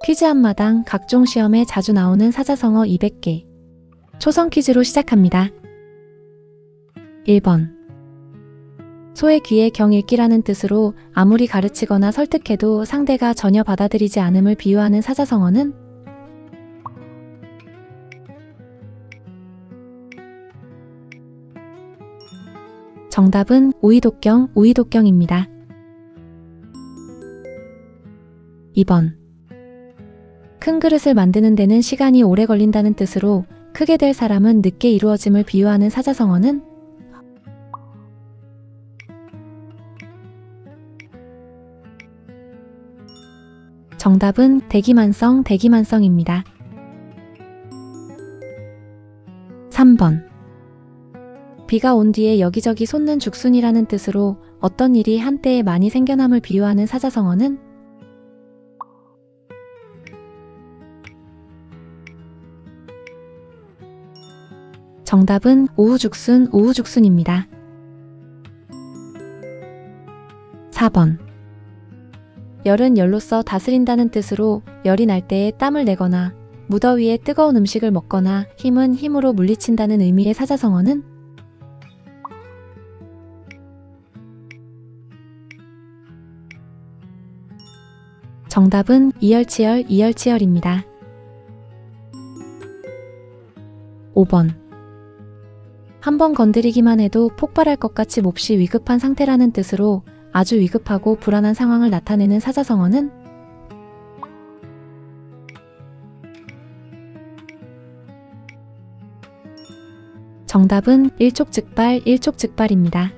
퀴즈 한마당 각종 시험에 자주 나오는 사자성어 200개. 초성 퀴즈로 시작합니다. 1번. 소의 귀에 경 읽기라는 뜻으로 아무리 가르치거나 설득해도 상대가 전혀 받아들이지 않음을 비유하는 사자성어는? 정답은 오이독경, 오이독경입니다. 2번. 큰 그릇을 만드는 데는 시간이 오래 걸린다는 뜻으로 크게 될 사람은 늦게 이루어짐을 비유하는 사자성어는? 정답은 대기만성, 대기만성입니다. 3번. 비가 온 뒤에 여기저기 솟는 죽순이라는 뜻으로 어떤 일이 한때에 많이 생겨남을 비유하는 사자성어는? 정답은 오후죽순, 오후죽순입니다. 4번. 열은 열로써 다스린다는 뜻으로 열이 날 때에 땀을 내거나 무더위에 뜨거운 음식을 먹거나 힘은 힘으로 물리친다는 의미의 사자성어는? 정답은 이열치열, 이열치열입니다. 5번. 한번 건드리기만 해도 폭발할 것 같이 몹시 위급한 상태라는 뜻으로 아주 위급하고 불안한 상황을 나타내는 사자성어는? 정답은 일촉즉발, 일촉즉발입니다.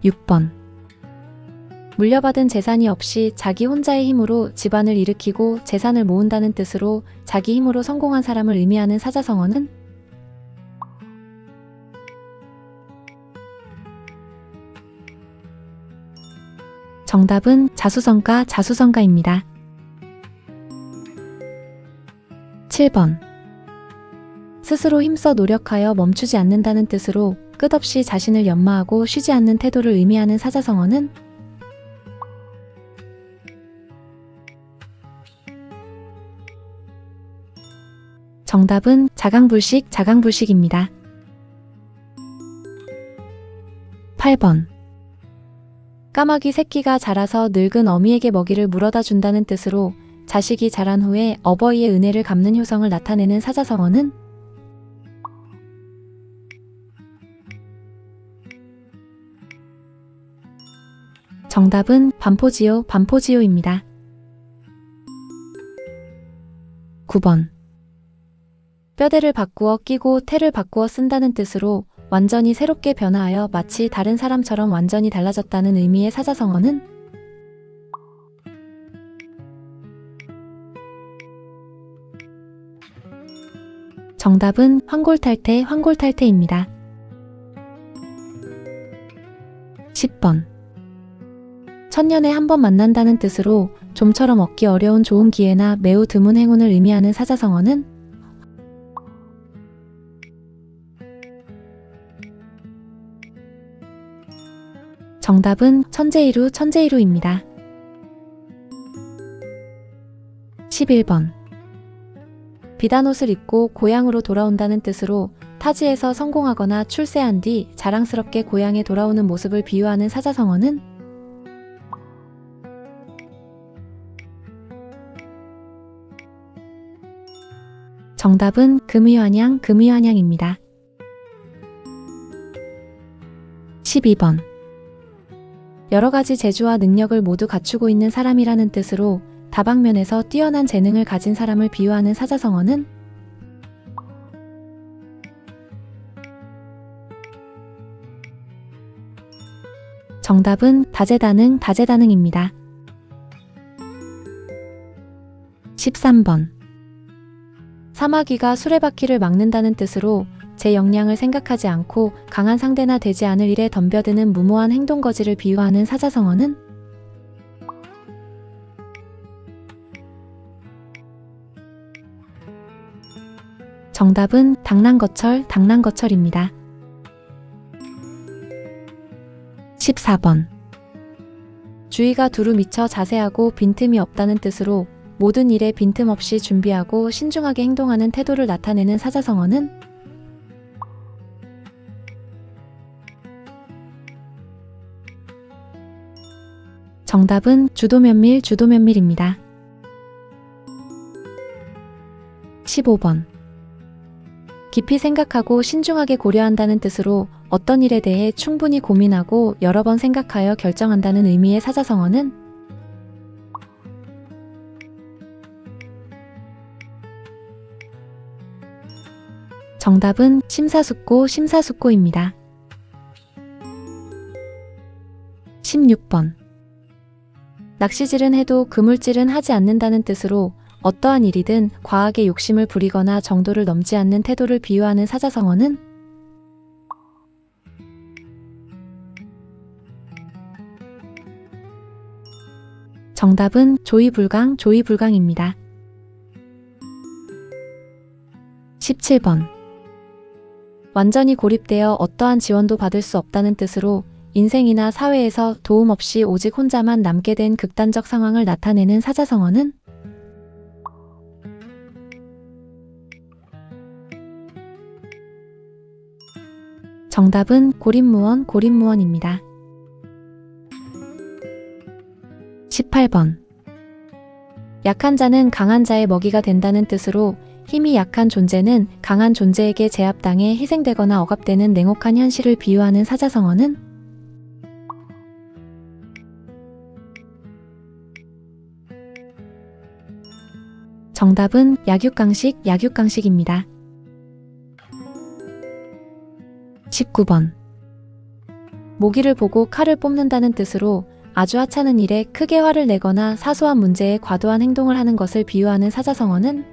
6번. 물려받은 재산이 없이 자기 혼자의 힘으로 집안을 일으키고 재산을 모은다는 뜻으로 자기 힘으로 성공한 사람을 의미하는 사자성어는? 정답은 자수성가, 자수성가입니다. 7번. 스스로 힘써 노력하여 멈추지 않는다는 뜻으로 끝없이 자신을 연마하고 쉬지 않는 태도를 의미하는 사자성어는? 정답은 자강불식, 자강불식입니다. 8번. 까마귀 새끼가 자라서 늙은 어미에게 먹이를 물어다 준다는 뜻으로 자식이 자란 후에 어버이의 은혜를 갚는 효성을 나타내는 사자성어는? 정답은 반포지요, 반포지요입니다. 9번. 뼈대를 바꾸어 끼고 태를 바꾸어 쓴다는 뜻으로 완전히 새롭게 변화하여 마치 다른 사람처럼 완전히 달라졌다는 의미의 사자성어는? 정답은 황골탈태, 황골탈태입니다. 10번. 천년에 한 번 만난다는 뜻으로 좀처럼 얻기 어려운 좋은 기회나 매우 드문 행운을 의미하는 사자성어는? 정답은 천재이루, 천재이루입니다. 11번. 비단 옷을 입고 고향으로 돌아온다는 뜻으로 타지에서 성공하거나 출세한 뒤 자랑스럽게 고향에 돌아오는 모습을 비유하는 사자성어는? 정답은 금의환양, 금의환양입니다. 12번. 여러 가지 재주와 능력을 모두 갖추고 있는 사람이라는 뜻으로 다방면에서 뛰어난 재능을 가진 사람을 비유하는 사자성어는? 정답은 다재다능, 다재다능입니다. 13번. 사마귀가 수레바퀴를 막는다는 뜻으로 제 역량을 생각하지 않고 강한 상대나 되지 않을 일에 덤벼드는 무모한 행동거지를 비유하는 사자성어는? 정답은 당랑거철, 당랑거철입니다. 14번. 주의가 두루 미쳐 자세하고 빈틈이 없다는 뜻으로 모든 일에 빈틈없이 준비하고 신중하게 행동하는 태도를 나타내는 사자성어는 정답은 주도면밀, 주도면밀입니다. 15번. 깊이 생각하고 신중하게 고려한다는 뜻으로 어떤 일에 대해 충분히 고민하고 여러 번 생각하여 결정한다는 의미의 사자성어는 정답은 심사숙고, 심사숙고입니다. 16번. 낚시질은 해도 그물질은 하지 않는다는 뜻으로 어떠한 일이든 과하게 욕심을 부리거나 정도를 넘지 않는 태도를 비유하는 사자성어는 정답은 조의불강, 조의불강입니다. 17번. 완전히 고립되어 어떠한 지원도 받을 수 없다는 뜻으로 인생이나 사회에서 도움 없이 오직 혼자만 남게 된 극단적 상황을 나타내는 사자성어는 정답은 고립무원, 고립무원입니다. 18번. 약한 자는 강한 자의 먹이가 된다는 뜻으로 힘이 약한 존재는 강한 존재에게 제압당해 희생되거나 억압되는 냉혹한 현실을 비유하는 사자성어는 정답은 약육강식, 약육강식입니다. 19번. 모기를 보고 칼을 뽑는다는 뜻으로 아주 하찮은 일에 크게 화를 내거나 사소한 문제에 과도한 행동을 하는 것을 비유하는 사자성어는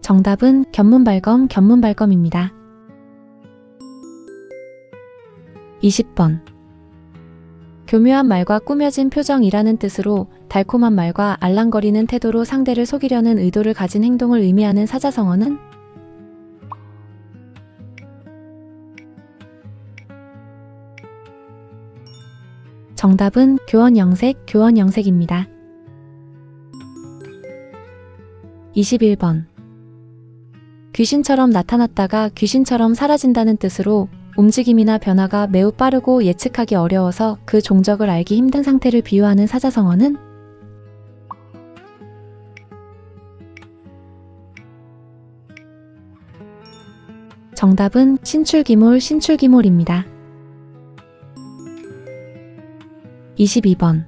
정답은 견문발검, 견문발검입니다. 20번. 교묘한 말과 꾸며진 표정이라는 뜻으로 달콤한 말과 알랑거리는 태도로 상대를 속이려는 의도를 가진 행동을 의미하는 사자성어는 정답은 교원영색, 교원영색입니다. 21번. 귀신처럼 나타났다가 귀신처럼 사라진다는 뜻으로 움직임이나 변화가 매우 빠르고 예측하기 어려워서 그 종적을 알기 힘든 상태를 비유하는 사자성어는 정답은 신출기몰, 신출기몰입니다. 22번.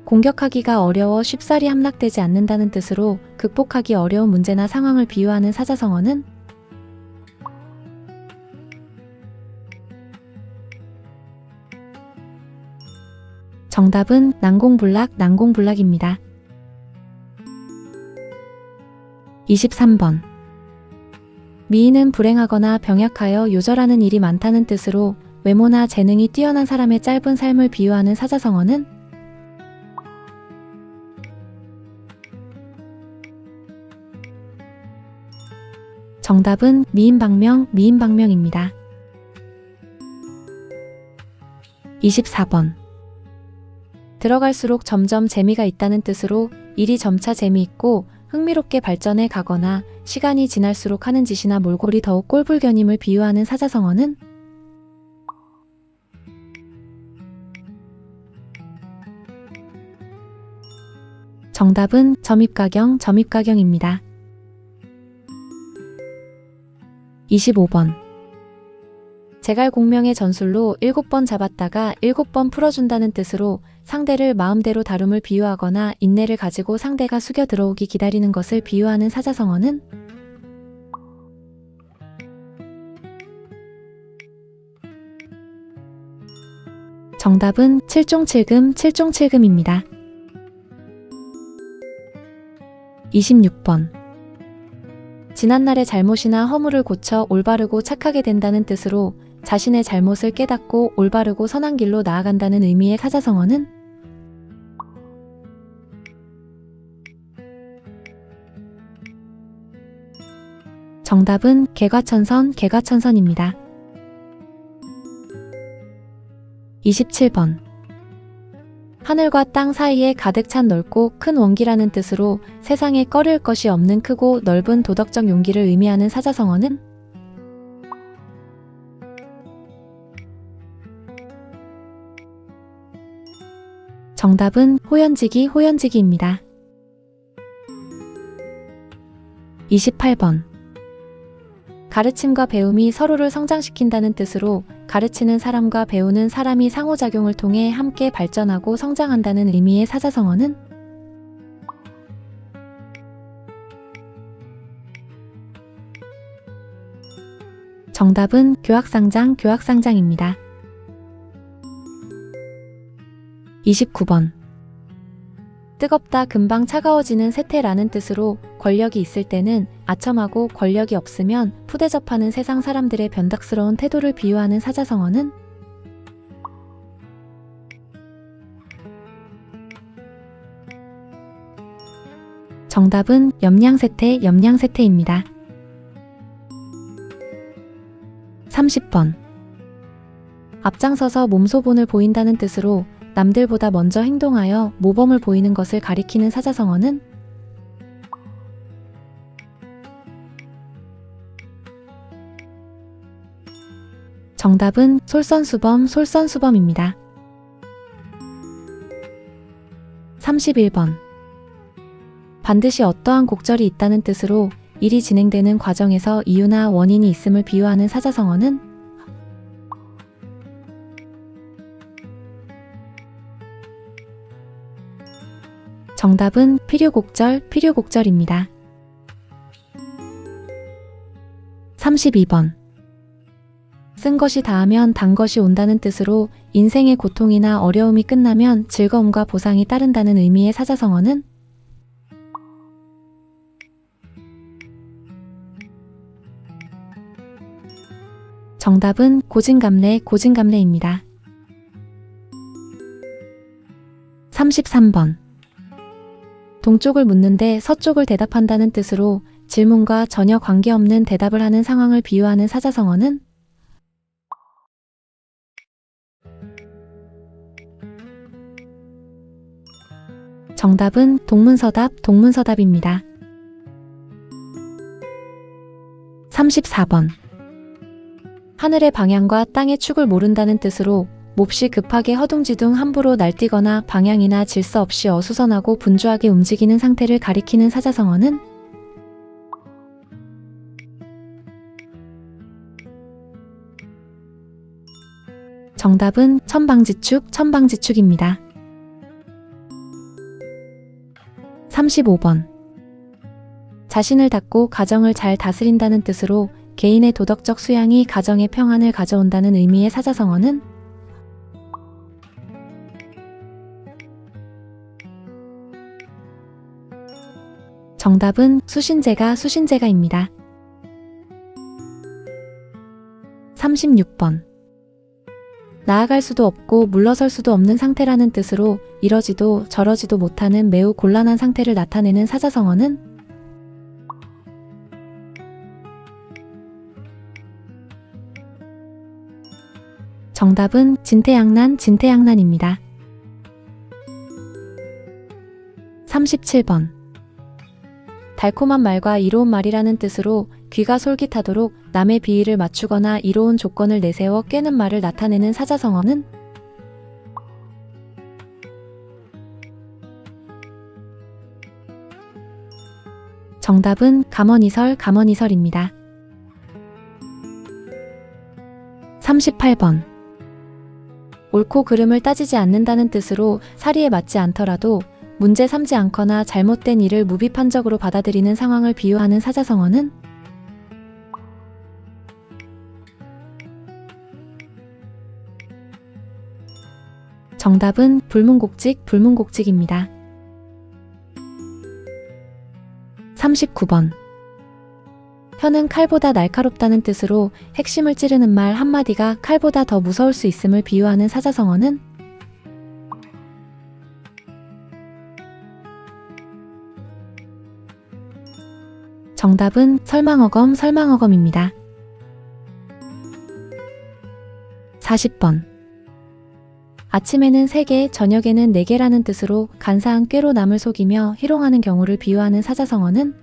공격하기가 어려워 쉽사리 함락되지 않는다는 뜻으로 극복하기 어려운 문제나 상황을 비유하는 사자성어는 정답은 난공불락, 난공불락입니다. 23번. 미인은 불행하거나 병약하여 요절하는 일이 많다는 뜻으로 외모나 재능이 뛰어난 사람의 짧은 삶을 비유하는 사자성어는 정답은 미인방명, 미인방명입니다. 24번. 들어갈수록 점점 재미가 있다는 뜻으로 일이 점차 재미있고 흥미롭게 발전해 가거나 시간이 지날수록 하는 짓이나 몰골이 더욱 꼴불견임을 비유하는 사자성어는 정답은 점입가경, 점입가경입니다. 25번. 제갈공명의 전술로 7번 잡았다가 7번 풀어준다는 뜻으로 상대를 마음대로 다룸을 비유하거나 인내를 가지고 상대가 숙여 들어오기 기다리는 것을 비유하는 사자성어는 정답은 칠종칠금, 칠종칠금입니다. 26번. 지난날의 잘못이나 허물을 고쳐 올바르고 착하게 된다는 뜻으로 자신의 잘못을 깨닫고 올바르고 선한 길로 나아간다는 의미의 사자성어는 정답은 개과천선입니다. 27번. 하늘과 땅 사이에 가득 찬 넓고 큰 원기라는 뜻으로 세상에 꺼릴 것이 없는 크고 넓은 도덕적 용기를 의미하는 사자성어는? 정답은 호연지기입니다. 28번. 가르침과 배움이 서로를 성장시킨다는 뜻으로 가르치는 사람과 배우는 사람이 상호작용을 통해 함께 발전하고 성장한다는 의미의 사자성어는? 정답은 교학상장입니다. 29번. 뜨겁다 금방 차가워지는 세태라는 뜻으로 권력이 있을 때는 아첨하고 권력이 없으면 푸대접하는 세상 사람들의 변덕스러운 태도를 비유하는 사자성어는? 정답은 염량세태입니다. 30번. 앞장서서 몸소본을 보인다는 뜻으로 남들보다 먼저 행동하여 모범을 보이는 것을 가리키는 사자성어는? 정답은 솔선수범입니다. 31번. 반드시 어떠한 곡절이 있다는 뜻으로 일이 진행되는 과정에서 이유나 원인이 있음을 비유하는 사자성어는? 정답은 필요곡절입니다. 32번. 쓴 것이 다하면 단 것이 온다는 뜻으로 인생의 고통이나 어려움이 끝나면 즐거움과 보상이 따른다는 의미의 사자성어는? 정답은 고진감래입니다. 33번. 동쪽을 묻는데 서쪽을 대답한다는 뜻으로 질문과 전혀 관계없는 대답을 하는 상황을 비유하는 사자성어는? 정답은 동문서답입니다. 34번. 하늘의 방향과 땅의 축을 모른다는 뜻으로 몹시 급하게 허둥지둥 함부로 날뛰거나 방향이나 질서 없이 어수선하고 분주하게 움직이는 상태를 가리키는 사자성어는? 정답은 천방지축입니다. 35번. 자신을 닫고 가정을 잘 다스린다는 뜻으로 개인의 도덕적 수양이 가정의 평안을 가져온다는 의미의 사자성어는? 정답은 수신제가입니다. 36번. 나아갈 수도 없고 물러설 수도 없는 상태라는 뜻으로 이러지도 저러지도 못하는 매우 곤란한 상태를 나타내는 사자성어는? 정답은 진퇴양난입니다. 37번. 달콤한 말과 이로운 말이라는 뜻으로 귀가 솔깃하도록 남의 비위를 맞추거나 이로운 조건을 내세워 꿰는 말을 나타내는 사자성어는? 정답은 감언이설입니다. 38번. 옳고 그름을 따지지 않는다는 뜻으로 사리에 맞지 않더라도 문제 삼지 않거나 잘못된 일을 무비판적으로 받아들이는 상황을 비유하는 사자성어는? 정답은 불문곡직입니다. 39번. 혀는 칼보다 날카롭다는 뜻으로 핵심을 찌르는 말 한마디가 칼보다 더 무서울 수 있음을 비유하는 사자성어는? 정답은 설망어검, 설망어검입니다. 40번. 아침에는 3개, 저녁에는 4개라는 뜻으로 간사한 꾀로 남을 속이며 희롱하는 경우를 비유하는 사자성어는?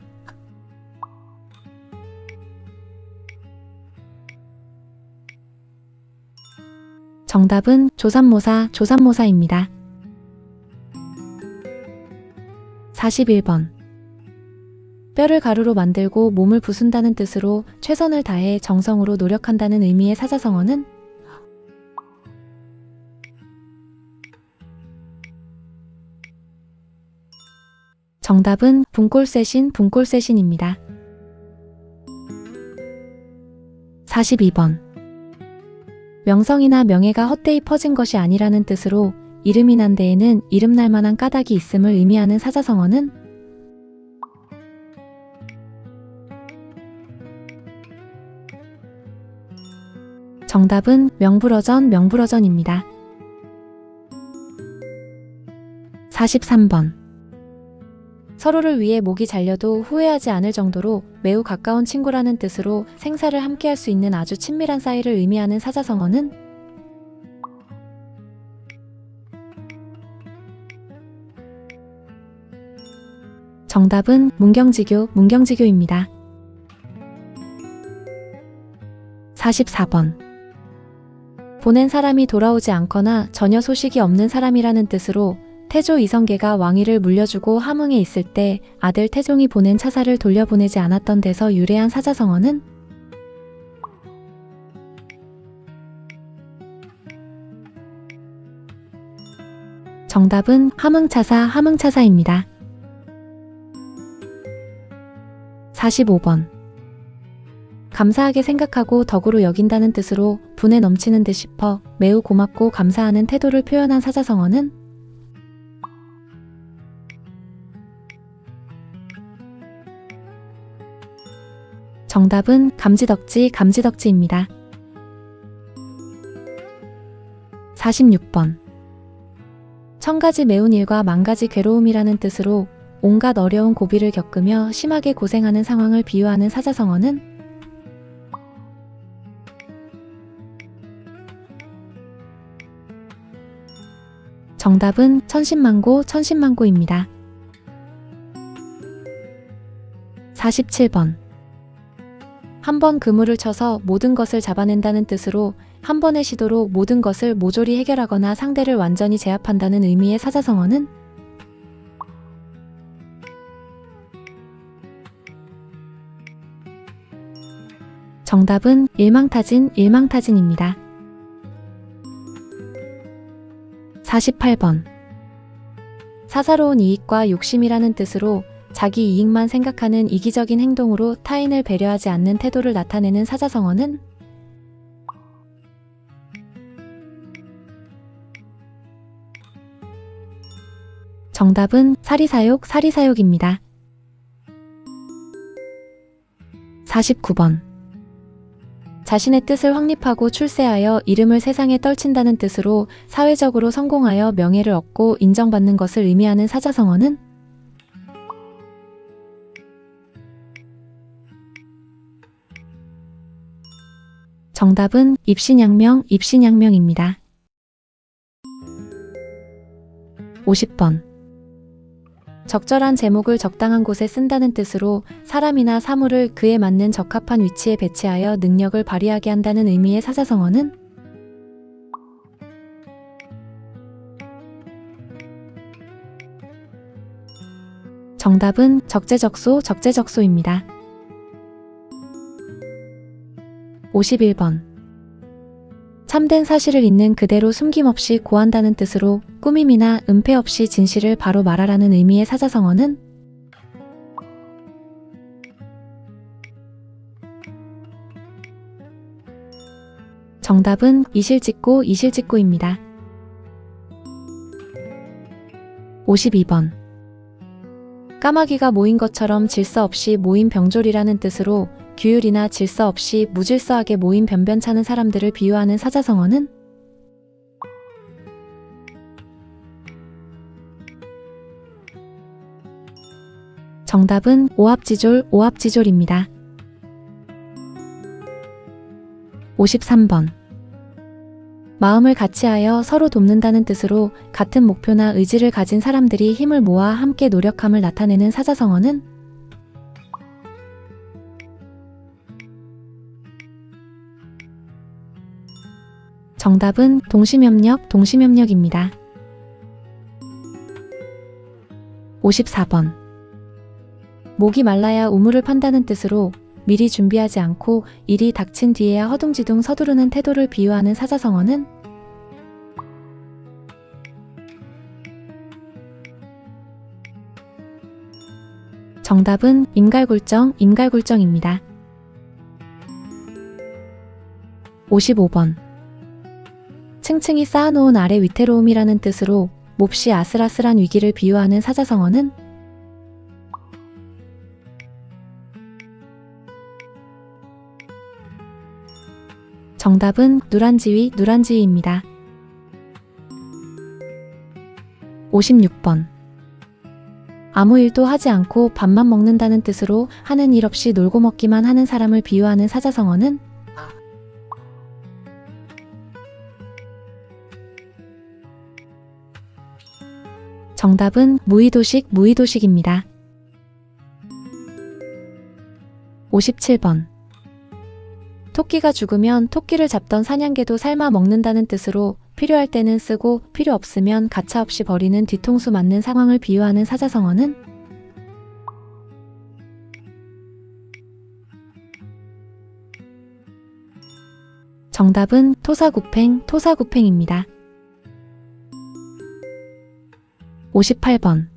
정답은 조삼모사, 조삼모사입니다. 41번. 뼈를 가루로 만들고 몸을 부순다는 뜻으로 최선을 다해 정성으로 노력한다는 의미의 사자성어는? 정답은 분꼴세신, 분꼴세신입니다. 42번. 명성이나 명예가 헛되이 퍼진 것이 아니라는 뜻으로 이름이 난 데에는 이름날 만한 까닭이 있음을 의미하는 사자성어는? 정답은 명불허전, 명불허전입니다. 43번. 서로를 위해 목이 잘려도 후회하지 않을 정도로 매우 가까운 친구라는 뜻으로 생사를 함께할 수 있는 아주 친밀한 사이를 의미하는 사자성어는? 정답은 문경지교, 문경지교입니다. 44번. 보낸 사람이 돌아오지 않거나 전혀 소식이 없는 사람이라는 뜻으로 태조 이성계가 왕위를 물려주고 함흥에 있을 때 아들 태종이 보낸 차사를 돌려보내지 않았던 데서 유래한 사자성어는? 정답은 함흥차사, 함흥차사입니다. 45번. 감사하게 생각하고 덕으로 여긴다는 뜻으로 분에 넘치는 듯 싶어 매우 고맙고 감사하는 태도를 표현한 사자성어는? 정답은 감지덕지, 감지덕지입니다. 46번. 천가지 매운 일과 만가지 괴로움이라는 뜻으로 온갖 어려운 고비를 겪으며 심하게 고생하는 상황을 비유하는 사자성어는? 정답은 천신만고, 천신만고입니다. 47번. 한 번 그물을 쳐서 모든 것을 잡아낸다는 뜻으로 한 번의 시도로 모든 것을 모조리 해결하거나 상대를 완전히 제압한다는 의미의 사자성어는? 정답은 일망타진, 일망타진입니다. 48번. 사사로운 이익과 욕심이라는 뜻으로 자기 이익만 생각하는 이기적인 행동으로 타인을 배려하지 않는 태도를 나타내는 사자성어는? 정답은 사리사욕, 사리사욕입니다. 49번. 자신의 뜻을 확립하고 출세하여 이름을 세상에 떨친다는 뜻으로 사회적으로 성공하여 명예를 얻고 인정받는 것을 의미하는 사자성어는? 정답은 입신양명, 입신양명입니다. 50번. 적절한 제목을 적당한 곳에 쓴다는 뜻으로 사람이나 사물을 그에 맞는 적합한 위치에 배치하여 능력을 발휘하게 한다는 의미의 사자성어는? 정답은 적재적소, 적재적소입니다. 51번. 참된 사실을 있는 그대로 숨김없이 고한다는 뜻으로 꾸밈이나 은폐 없이 진실을 바로 말하라는 의미의 사자성어는? 정답은 이실직고, 이실직고입니다. 52번. 까마귀가 모인 것처럼 질서 없이 모인 병졸이라는 뜻으로 규율이나 질서 없이 무질서하게 모인 변변찮은 사람들을 비유하는 사자성어는? 정답은 오합지졸, 오합지졸입니다. 53번. 마음을 같이하여 서로 돕는다는 뜻으로 같은 목표나 의지를 가진 사람들이 힘을 모아 함께 노력함을 나타내는 사자성어는? 정답은 동심협력, 동심협력입니다. 54번. 목이 말라야 우물을 판다는 뜻으로 미리 준비하지 않고 일이 닥친 뒤에야 허둥지둥 서두르는 태도를 비유하는 사자성어는? 정답은 임갈굴정, 임갈굴정입니다. 55번. 층층이 쌓아놓은 아래 위태로움이라는 뜻으로 몹시 아슬아슬한 위기를 비유하는 사자성어는? 정답은 누란지위, 누란지위입니다. 56번. 아무 일도 하지 않고 밥만 먹는다는 뜻으로 하는 일 없이 놀고 먹기만 하는 사람을 비유하는 사자성어는? 정답은 무의도식, 무의도식입니다. 57번. 토끼가 죽으면 토끼를 잡던 사냥개도 삶아 먹는다는 뜻으로 필요할 때는 쓰고 필요 없으면 가차없이 버리는 뒤통수 맞는 상황을 비유하는 사자성어는? 정답은 토사구팽, 토사구팽입니다. 58번.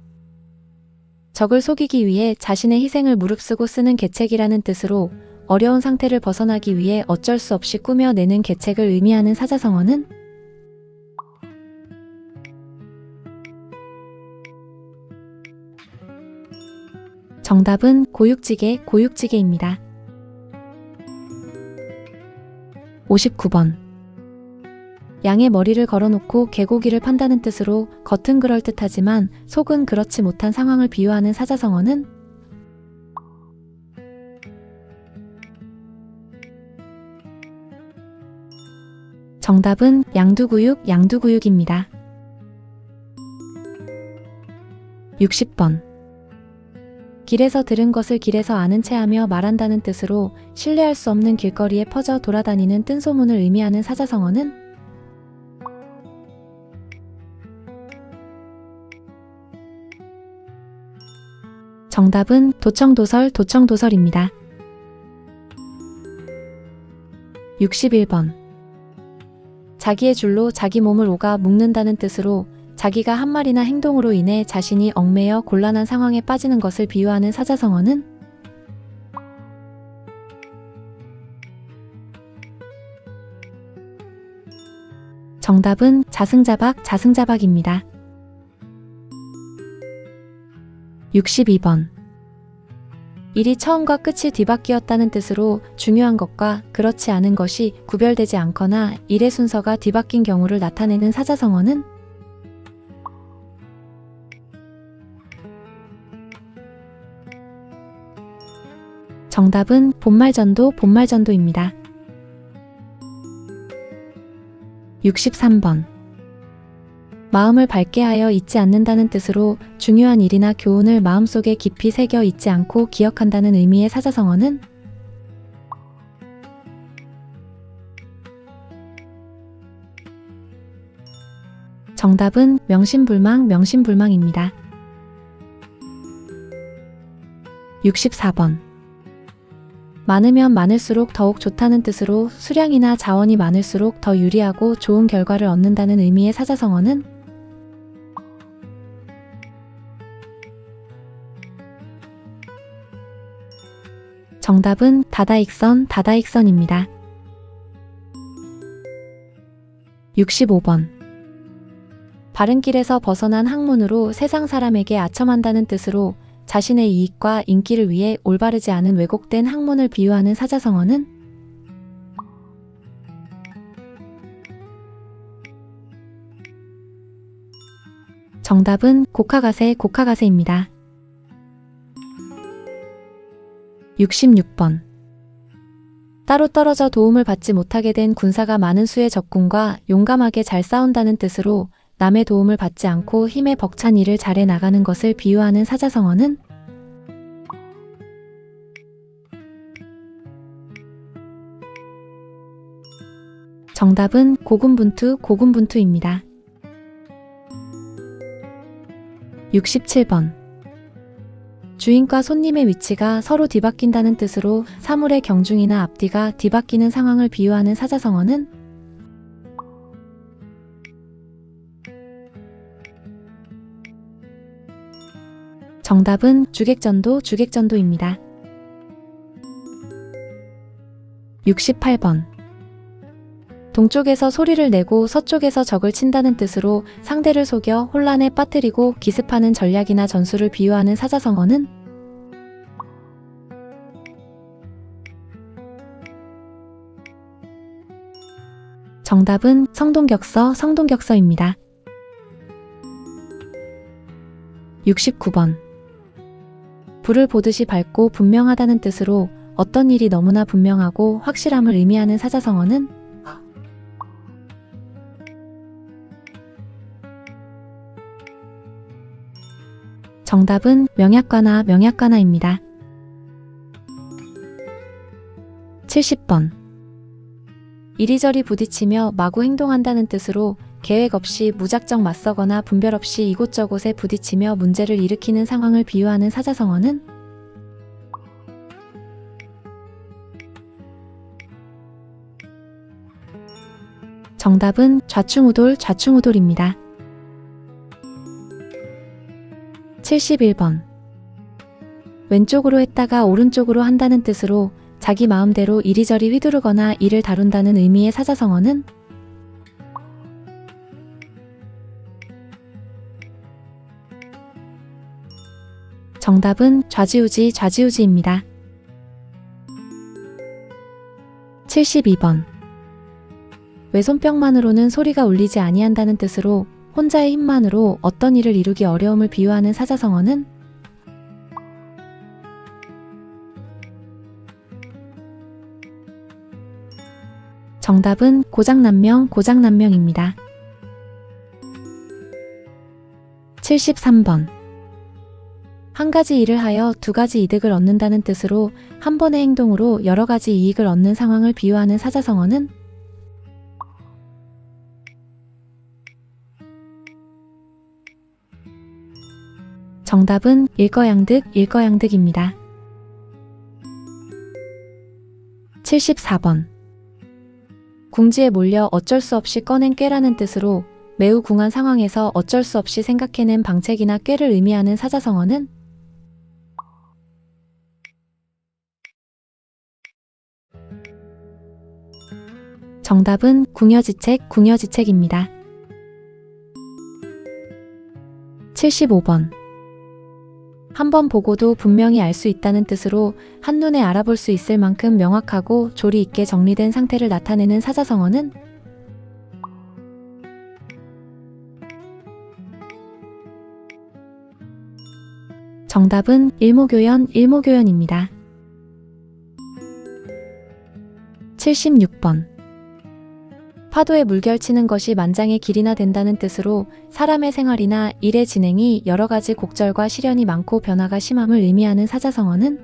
적을 속이기 위해 자신의 희생을 무릅쓰고 쓰는 계책이라는 뜻으로 어려운 상태를 벗어나기 위해 어쩔 수 없이 꾸며내는 계책을 의미하는 사자성어는? 정답은 고육지게, 고육지게입니다. 59번. 양의 머리를 걸어놓고 개고기를 판다는 뜻으로 겉은 그럴듯하지만 속은 그렇지 못한 상황을 비유하는 사자성어는? 정답은 양두구육, 양두구육입니다. 60번. 길에서 들은 것을 길에서 아는 체하며 말한다는 뜻으로 신뢰할 수 없는 길거리에 퍼져 돌아다니는 뜬소문을 의미하는 사자성어는? 정답은 도청도설, 도청도설입니다. 61번. 자기의 줄로 자기 몸을 오가 묶는다는 뜻으로 자기가 한 말이나 행동으로 인해 자신이 얽매여 곤란한 상황에 빠지는 것을 비유하는 사자성어는? 정답은 자승자박, 자승자박입니다. 62번. 일이 처음과 끝이 뒤바뀌었다는 뜻으로 중요한 것과 그렇지 않은 것이 구별되지 않거나 일의 순서가 뒤바뀐 경우를 나타내는 사자성어는? 정답은 본말전도, 본말전도입니다. 63번. 마음을 밝게 하여 잊지 않는다는 뜻으로 중요한 일이나 교훈을 마음속에 깊이 새겨 잊지 않고 기억한다는 의미의 사자성어는? 정답은 명심불망, 명심불망입니다. 64번. 많으면 많을수록 더욱 좋다는 뜻으로 수량이나 자원이 많을수록 더 유리하고 좋은 결과를 얻는다는 의미의 사자성어는? 정답은 다다익선, 다다익선입니다. 65번. 바른 길에서 벗어난 학문으로 세상 사람에게 아첨한다는 뜻으로 자신의 이익과 인기를 위해 올바르지 않은 왜곡된 학문을 비유하는 사자성어는? 정답은 곡하가세, 곡하가세입니다. 66번. 따로 떨어져 도움을 받지 못하게 된 군사가 많은 수의 적군과 용감하게 잘 싸운다는 뜻으로 남의 도움을 받지 않고 힘에 벅찬 일을 잘해 나가는 것을 비유하는 사자성어는? 정답은 고군분투입니다. 67번. 주인과 손님의 위치가 서로 뒤바뀐다는 뜻으로 사물의 경중이나 앞뒤가 뒤바뀌는 상황을 비유하는 사자성어는? 정답은 주객전도입니다. 68번. 동쪽에서 소리를 내고 서쪽에서 적을 친다는 뜻으로 상대를 속여 혼란에 빠뜨리고 기습하는 전략이나 전술을 비유하는 사자성어는? 정답은 성동격서입니다. 69번. 불을 보듯이 밝고 분명하다는 뜻으로 어떤 일이 너무나 분명하고 확실함을 의미하는 사자성어는? 정답은 명약관화입니다. 70번. 이리저리 부딪히며 마구 행동한다는 뜻으로 계획 없이 무작정 맞서거나 분별 없이 이곳저곳에 부딪히며 문제를 일으키는 상황을 비유하는 사자성어는? 정답은 좌충우돌입니다. 71번. 왼쪽으로 했다가 오른쪽으로 한다는 뜻으로 자기 마음대로 이리저리 휘두르거나 일을 다룬다는 의미의 사자성어는? 정답은 좌지우지입니다. 72번. 왼손뼉만으로는 소리가 울리지 아니한다는 뜻으로 혼자의 힘만으로 어떤 일을 이루기 어려움을 비유하는 사자성어는? 정답은 고장난명입니다. 73번. 한 가지 일을 하여 두 가지 이득을 얻는다는 뜻으로 한 번의 행동으로 여러 가지 이익을 얻는 상황을 비유하는 사자성어는? 정답은 일거양득입니다. 74번. 궁지에 몰려 어쩔 수 없이 꺼낸 꾀라는 뜻으로 매우 궁한 상황에서 어쩔 수 없이 생각해낸 방책이나 꾀를 의미하는 사자성어는? 정답은 궁여지책입니다. 75번. 한 번 보고도 분명히 알 수 있다는 뜻으로 한눈에 알아볼 수 있을 만큼 명확하고 조리 있게 정리된 상태를 나타내는 사자성어는? 정답은 일목요연입니다. 76번. 파도에 물결치는 것이 만장의 길이나 된다는 뜻으로 사람의 생활이나 일의 진행이 여러 가지 곡절과 시련이 많고 변화가 심함을 의미하는 사자성어는?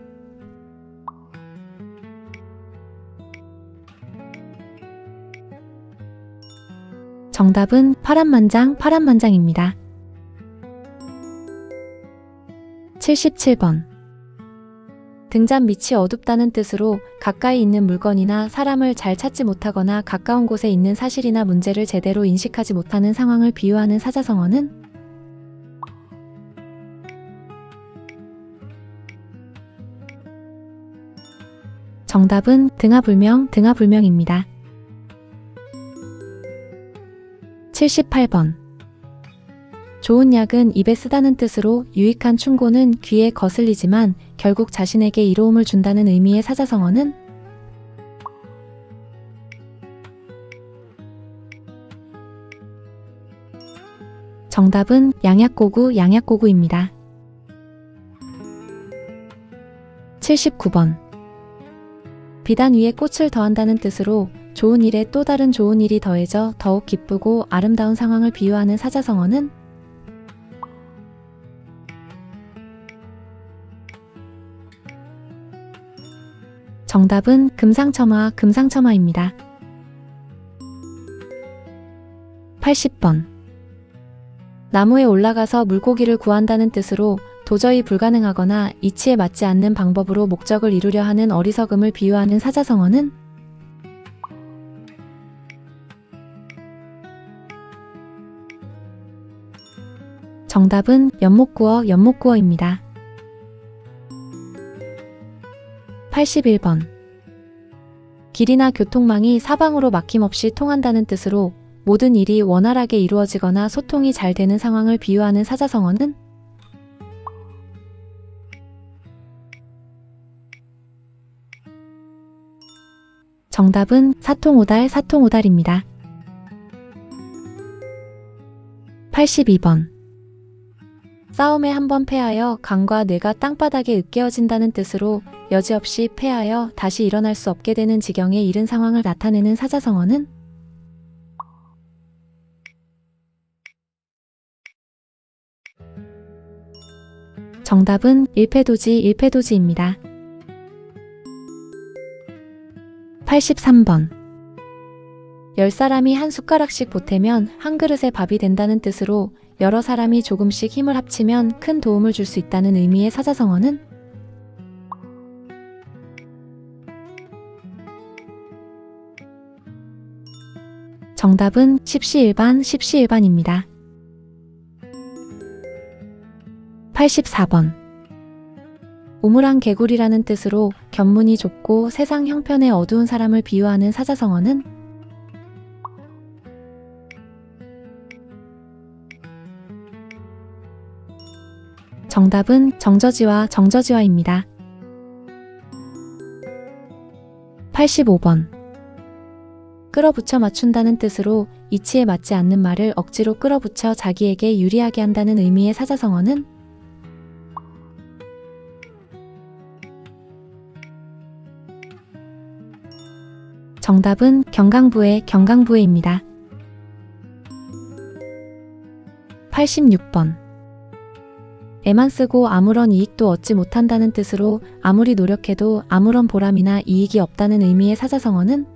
정답은 파란만장입니다. 77번. 등잔 밑이 어둡다는 뜻으로 가까이 있는 물건이나 사람을 잘 찾지 못하거나 가까운 곳에 있는 사실이나 문제를 제대로 인식하지 못하는 상황을 비유하는 사자성어는? 정답은 등하불명입니다. 78번. 좋은 약은 입에 쓰다는 뜻으로 유익한 충고는 귀에 거슬리지만 결국 자신에게 이로움을 준다는 의미의 사자성어는? 정답은 양약고구입니다. 79번. 비단 위에 꽃을 더한다는 뜻으로 좋은 일에 또 다른 좋은 일이 더해져 더욱 기쁘고 아름다운 상황을 비유하는 사자성어는 정답은 금상첨화, 금상첨화입니다. 80번. 나무에 올라가서 물고기를 구한다는 뜻으로 도저히 불가능하거나 이치에 맞지 않는 방법으로 목적을 이루려 하는 어리석음을 비유하는 사자성어는 정답은 연못구어, 연못구어입니다. 81번. 길이나 교통망이 사방으로 막힘없이 통한다는 뜻으로 모든 일이 원활하게 이루어지거나 소통이 잘 되는 상황을 비유하는 사자성어는 정답은 사통오달, 사통오달입니다. 82번. 싸움에 한번 패하여 간과 뇌가 땅바닥에 으깨어진다는 뜻으로 여지없이 패하여 다시 일어날 수 없게 되는 지경에 이른 상황을 나타내는 사자성어는 정답은 일패도지, 일패도지입니다. 83번. 10사람이 한 숟가락씩 보태면 한 그릇의 밥이 된다는 뜻으로 여러 사람이 조금씩 힘을 합치면 큰 도움을 줄 수 있다는 의미의 사자성어는 정답은 십시일반, 십시일반입니다. 84번. 우물안 개구리라는 뜻으로 견문이 좁고 세상 형편에 어두운 사람을 비유하는 사자성어는 정답은 정저지와, 정저지와입니다. 85번. 끌어붙여 맞춘다는 뜻으로 이치에 맞지 않는 말을 억지로 끌어붙여 자기에게 유리하게 한다는 의미의 사자성어는 정답은 경강부의, 경강부의입니다. 86번. 애만 쓰고 아무런 이익도 얻지 못한다는 뜻으로 아무리 노력해도 아무런 보람이나 이익이 없다는 의미의 사자성어는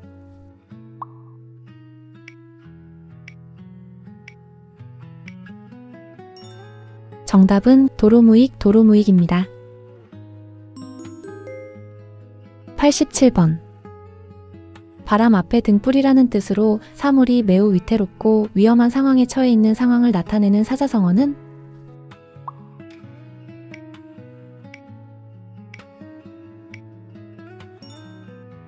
정답은 도로무익, 도로무익입니다. 87번. 바람 앞에 등불이라는 뜻으로 사물이 매우 위태롭고 위험한 상황에 처해 있는 상황을 나타내는 사자성어는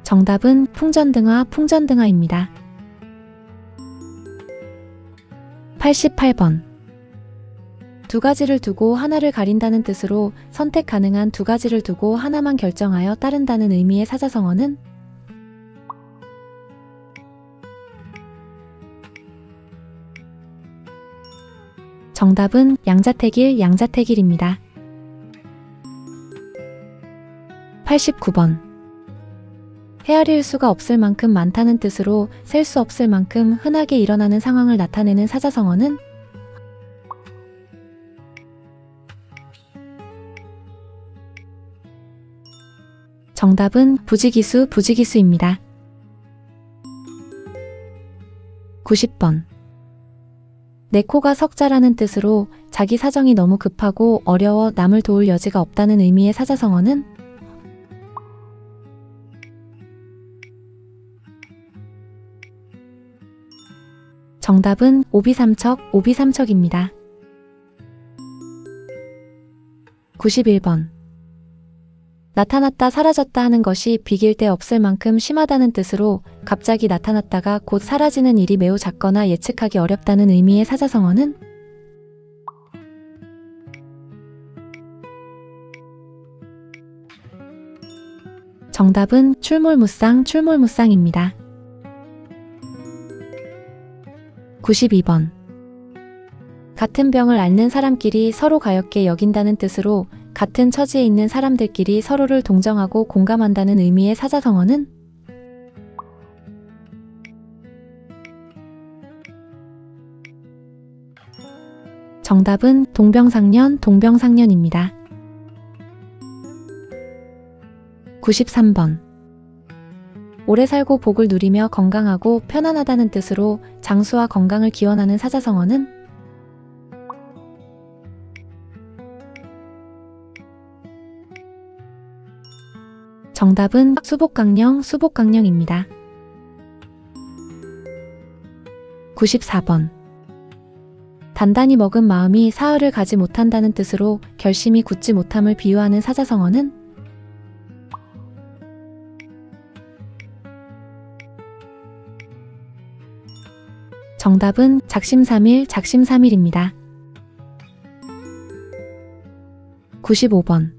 정답은 풍전등화, 풍전등화입니다. 88번. 두 가지를 두고 하나를 가린다는 뜻으로 선택 가능한 두 가지를 두고 하나만 결정하여 따른다는 의미의 사자성어는 정답은 양자택일, 양자택일입니다. 89번. 헤아릴 수가 없을 만큼 많다는 뜻으로 셀 수 없을 만큼 흔하게 일어나는 상황을 나타내는 사자성어는 정답은 부지기수, 부지기수입니다. 90번. 내 코가 석자라는 뜻으로 자기 사정이 너무 급하고 어려워 남을 도울 여지가 없다는 의미의 사자성어는 정답은 오비삼척, 오비삼척입니다. 91번. 나타났다 사라졌다 하는 것이 비길 데 없을 만큼 심하다는 뜻으로 갑자기 나타났다가 곧 사라지는 일이 매우 작거나 예측하기 어렵다는 의미의 사자성어는 정답은 출몰무쌍, 출몰무쌍입니다. 92번. 같은 병을 앓는 사람끼리 서로 가엾게 여긴다는 뜻으로 같은 처지에 있는 사람들끼리 서로를 동정하고 공감한다는 의미의 사자성어는 정답은 동병상련, 동병상련입니다. 93번. 오래 살고 복을 누리며 건강하고 편안하다는 뜻으로 장수와 건강을 기원하는 사자성어는? 정답은 수복강령, 수복강령입니다. 94번. 단단히 먹은 마음이 사흘을 가지 못한다는 뜻으로 결심이 굳지 못함을 비유하는 사자성어는? 정답은 작심삼일, 작심삼일입니다. 95번.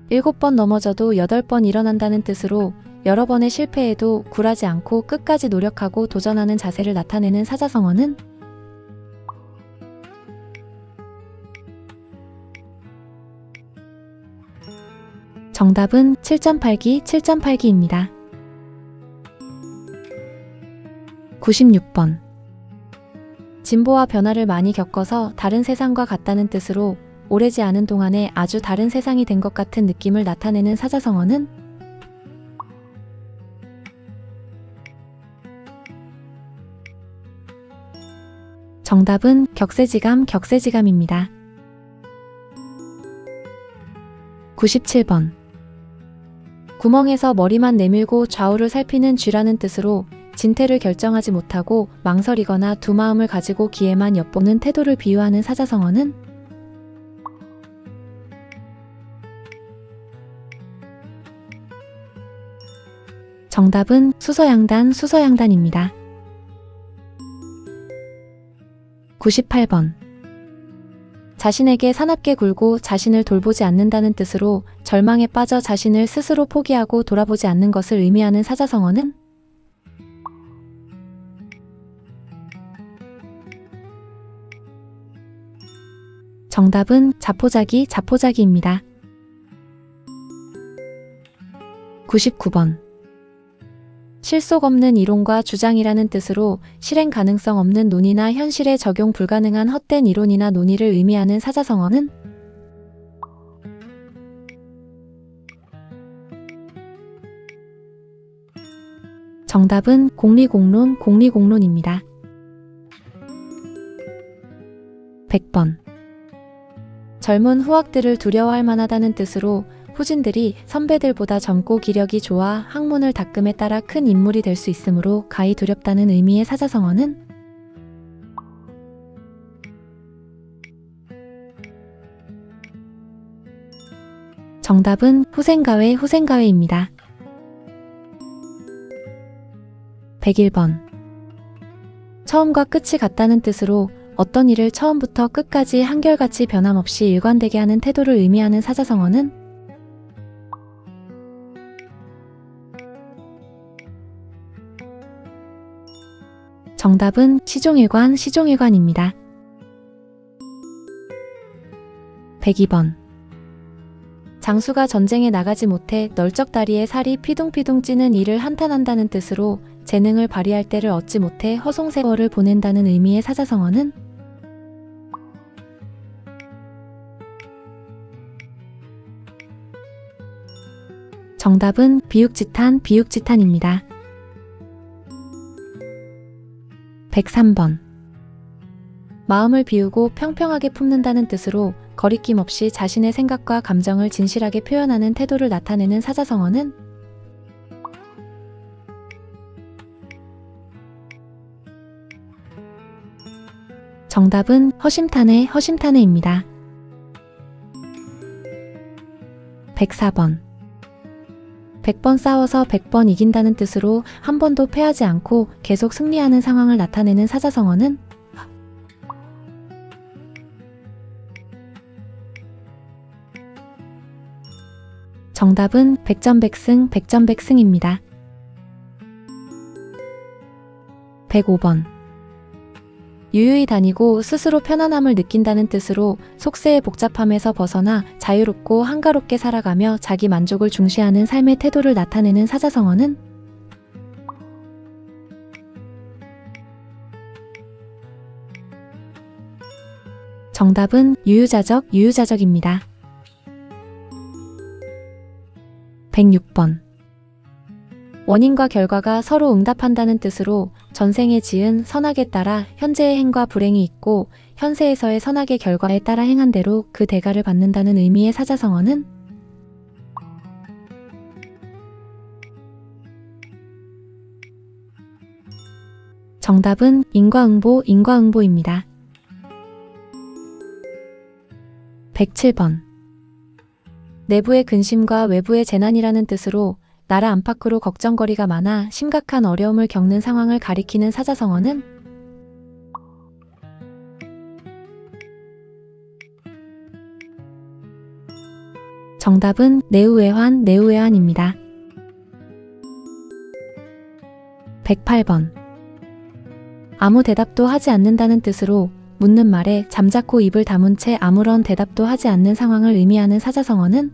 7번 넘어져도 8번 일어난다는 뜻으로 여러 번의 실패에도 굴하지 않고 끝까지 노력하고 도전하는 자세를 나타내는 사자성어는? 정답은 7.8기, 7.8기입니다. 96번. 진보와 변화를 많이 겪어서 다른 세상과 같다는 뜻으로 오래지 않은 동안에 아주 다른 세상이 된 것 같은 느낌을 나타내는 사자성어는? 정답은 격세지감, 격세지감입니다. 97번. 구멍에서 머리만 내밀고 좌우를 살피는 쥐라는 뜻으로 진퇴를 결정하지 못하고 망설이거나 두 마음을 가지고 기회만 엿보는 태도를 비유하는 사자성어는? 정답은 수서양단, 수서양단입니다. 98번. 자신에게 사납게 굴고 자신을 돌보지 않는다는 뜻으로 절망에 빠져 자신을 스스로 포기하고 돌아보지 않는 것을 의미하는 사자성어는? 정답은 자포자기, 자포자기입니다. 99번. 실속 없는 이론과 주장이라는 뜻으로 실행 가능성 없는 논의나 현실에 적용 불가능한 헛된 이론이나 논의를 의미하는 사자성어는? 정답은 공리공론, 공리공론입니다. 100번. 젊은 후학들을 두려워할 만하다는 뜻으로 후진들이 선배들보다 젊고 기력이 좋아 학문을 닦음에 따라 큰 인물이 될 수 있으므로 가히 두렵다는 의미의 사자성어는? 정답은 후생가회, 후생가회입니다. 101번. 처음과 끝이 같다는 뜻으로 어떤 일을 처음부터 끝까지 한결같이 변함없이 일관되게 하는 태도를 의미하는 사자성어는? 정답은 시종일관, 시종일관입니다. 102번. 장수가 전쟁에 나가지 못해 널쩍다리에 살이 피둥피둥 찌는 이를 한탄한다는 뜻으로 재능을 발휘할 때를 얻지 못해 허송세월을 보낸다는 의미의 사자성어는? 정답은 비육지탄, 비육지탄입니다. 103번. 마음을 비우고 평평하게 품는다는 뜻으로 거리낌 없이 자신의 생각과 감정을 진실하게 표현하는 태도를 나타내는 사자성어는? 정답은 허심탄회, 허심탄회입니다. 104번. 100번 싸워서 100번 이긴다는 뜻으로 한 번도 패하지 않고 계속 승리하는 상황을 나타내는 사자성어는? 정답은 백전백승, 백전백승입니다. 105번. 유유히 다니고 스스로 편안함을 느낀다는 뜻으로 속세의 복잡함에서 벗어나 자유롭고 한가롭게 살아가며 자기 만족을 중시하는 삶의 태도를 나타내는 사자성어는? 정답은 유유자적, 유유자적입니다. 106번. 원인과 결과가 서로 응답한다는 뜻으로 전생에 지은 선악에 따라 현재의 행과 불행이 있고 현세에서의 선악의 결과에 따라 행한 대로 그 대가를 받는다는 의미의 사자성어는 정답은 인과응보, 인과응보입니다. 107번. 내부의 근심과 외부의 재난이라는 뜻으로 나라 안팎으로 걱정거리가 많아 심각한 어려움을 겪는 상황을 가리키는 사자성어는 정답은 내우외환, 내우외환입니다. 108번. 아무 대답도 하지 않는다는 뜻으로 묻는 말에 잠자코 입을 다문 채 아무런 대답도 하지 않는 상황을 의미하는 사자성어는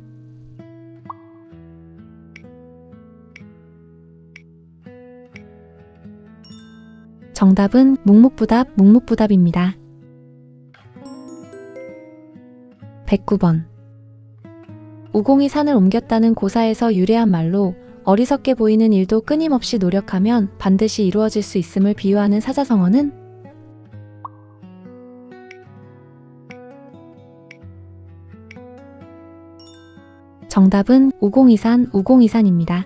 정답은 묵묵부답, 묵묵부답입니다. 109번. 우공이 산을 옮겼다는 고사에서 유래한 말로 어리석게 보이는 일도 끊임없이 노력하면 반드시 이루어질 수 있음을 비유하는 사자성어는 정답은 우공이산, 우공이산입니다.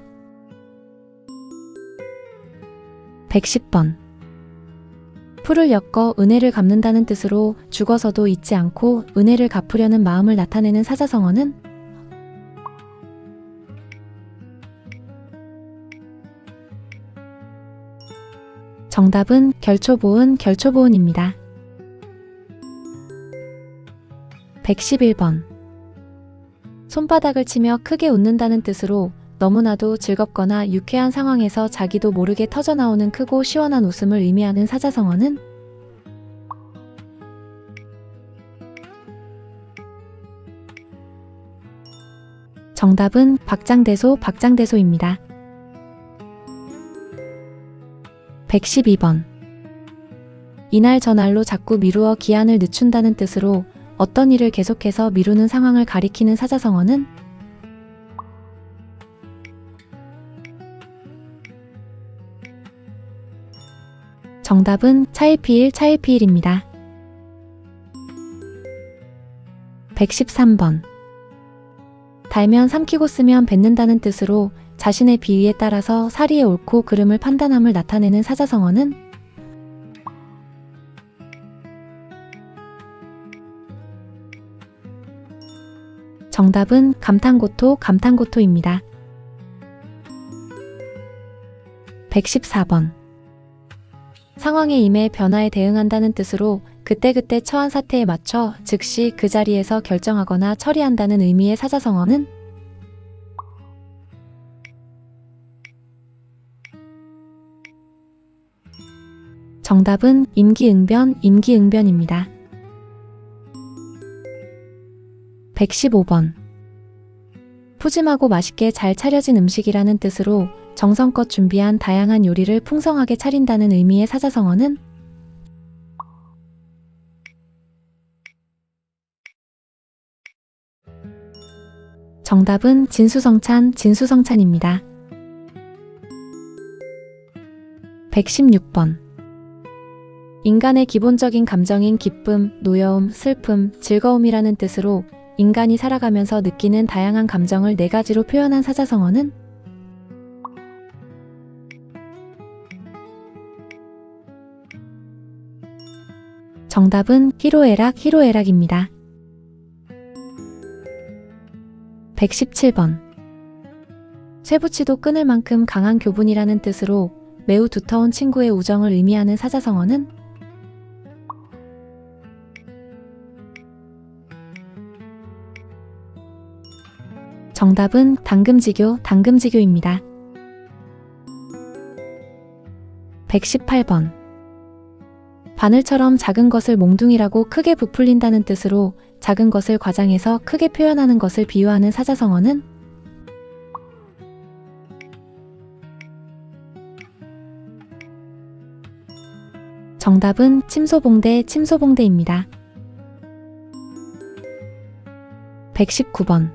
110번. 풀을 엮어 은혜를 갚는다는 뜻으로 죽어서도 잊지 않고 은혜를 갚으려는 마음을 나타내는 사자성어는 정답은 결초보은, 결초보은입니다. 111번. 손바닥을 치며 크게 웃는다는 뜻으로 너무나도 즐겁거나 유쾌한 상황에서 자기도 모르게 터져나오는 크고 시원한 웃음을 의미하는 사자성어는 정답은 박장대소, 박장대소입니다. 112번. 이날 저날로 자꾸 미루어 기한을 늦춘다는 뜻으로 어떤 일을 계속해서 미루는 상황을 가리키는 사자성어는 정답은 차일피일, 차일피일입니다. 113번. 달면 삼키고 쓰면 뱉는다는 뜻으로 자신의 비위에 따라서 사리의 옳고 그름을 판단함을 나타내는 사자성어는 정답은 감탄고토, 감탄고토입니다. 114번. 상황에 임해 변화에 대응한다는 뜻으로 그때그때 처한 사태에 맞춰 즉시 그 자리에서 결정하거나 처리한다는 의미의 사자성어는 정답은 임기응변, 임기응변입니다. 115번. 푸짐하고 맛있게 잘 차려진 음식이라는 뜻으로 정성껏 준비한 다양한 요리를 풍성하게 차린다는 의미의 사자성어는 정답은 진수성찬, 진수성찬입니다. 116번. 인간의 기본적인 감정인 기쁨, 노여움, 슬픔, 즐거움이라는 뜻으로 인간이 살아가면서 느끼는 다양한 감정을 네 가지로 표현한 사자성어는 정답은 희로애락, 희로애락입니다. 117번. 쇠붙이도 끊을 만큼 강한 교분이라는 뜻으로 매우 두터운 친구의 우정을 의미하는 사자성어는 정답은 당금지교, 당금지교입니다. 118번. 바늘처럼 작은 것을 몽둥이라고 크게 부풀린다는 뜻으로 작은 것을 과장해서 크게 표현하는 것을 비유하는 사자성어는 정답은 침소봉대, 침소봉대입니다. 119번.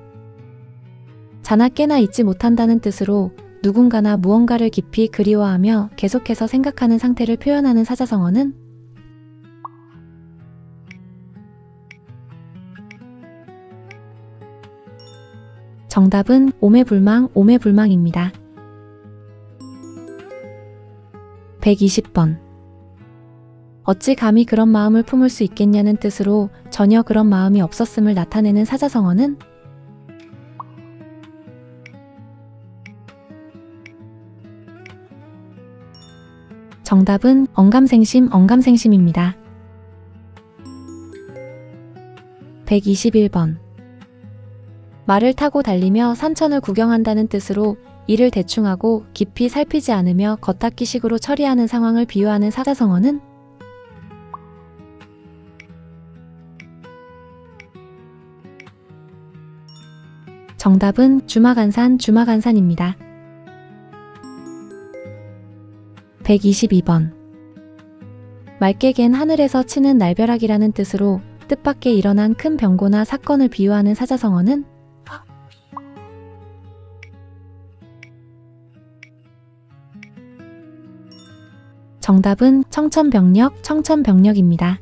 자나 깨나 잊지 못한다는 뜻으로 누군가나 무언가를 깊이 그리워하며 계속해서 생각하는 상태를 표현하는 사자성어는? 정답은 오매불망, 오매불망입니다. 120번. 어찌 감히 그런 마음을 품을 수 있겠냐는 뜻으로 전혀 그런 마음이 없었음을 나타내는 사자성어는? 정답은 언감생심, 언감생심입니다. 121번. 말을 타고 달리며 산천을 구경한다는 뜻으로 일을 대충 하고 깊이 살피지 않으며 겉핥기식으로 처리하는 상황을 비유하는 사자성어는? 정답은 주마간산, 주마간산입니다. 122번. 맑게 갠 하늘에서 치는 날벼락이라는 뜻으로 뜻밖의 일어난 큰 병고나 사건을 비유하는 사자성어는? 정답은 청천벽력, 청천벽력입니다.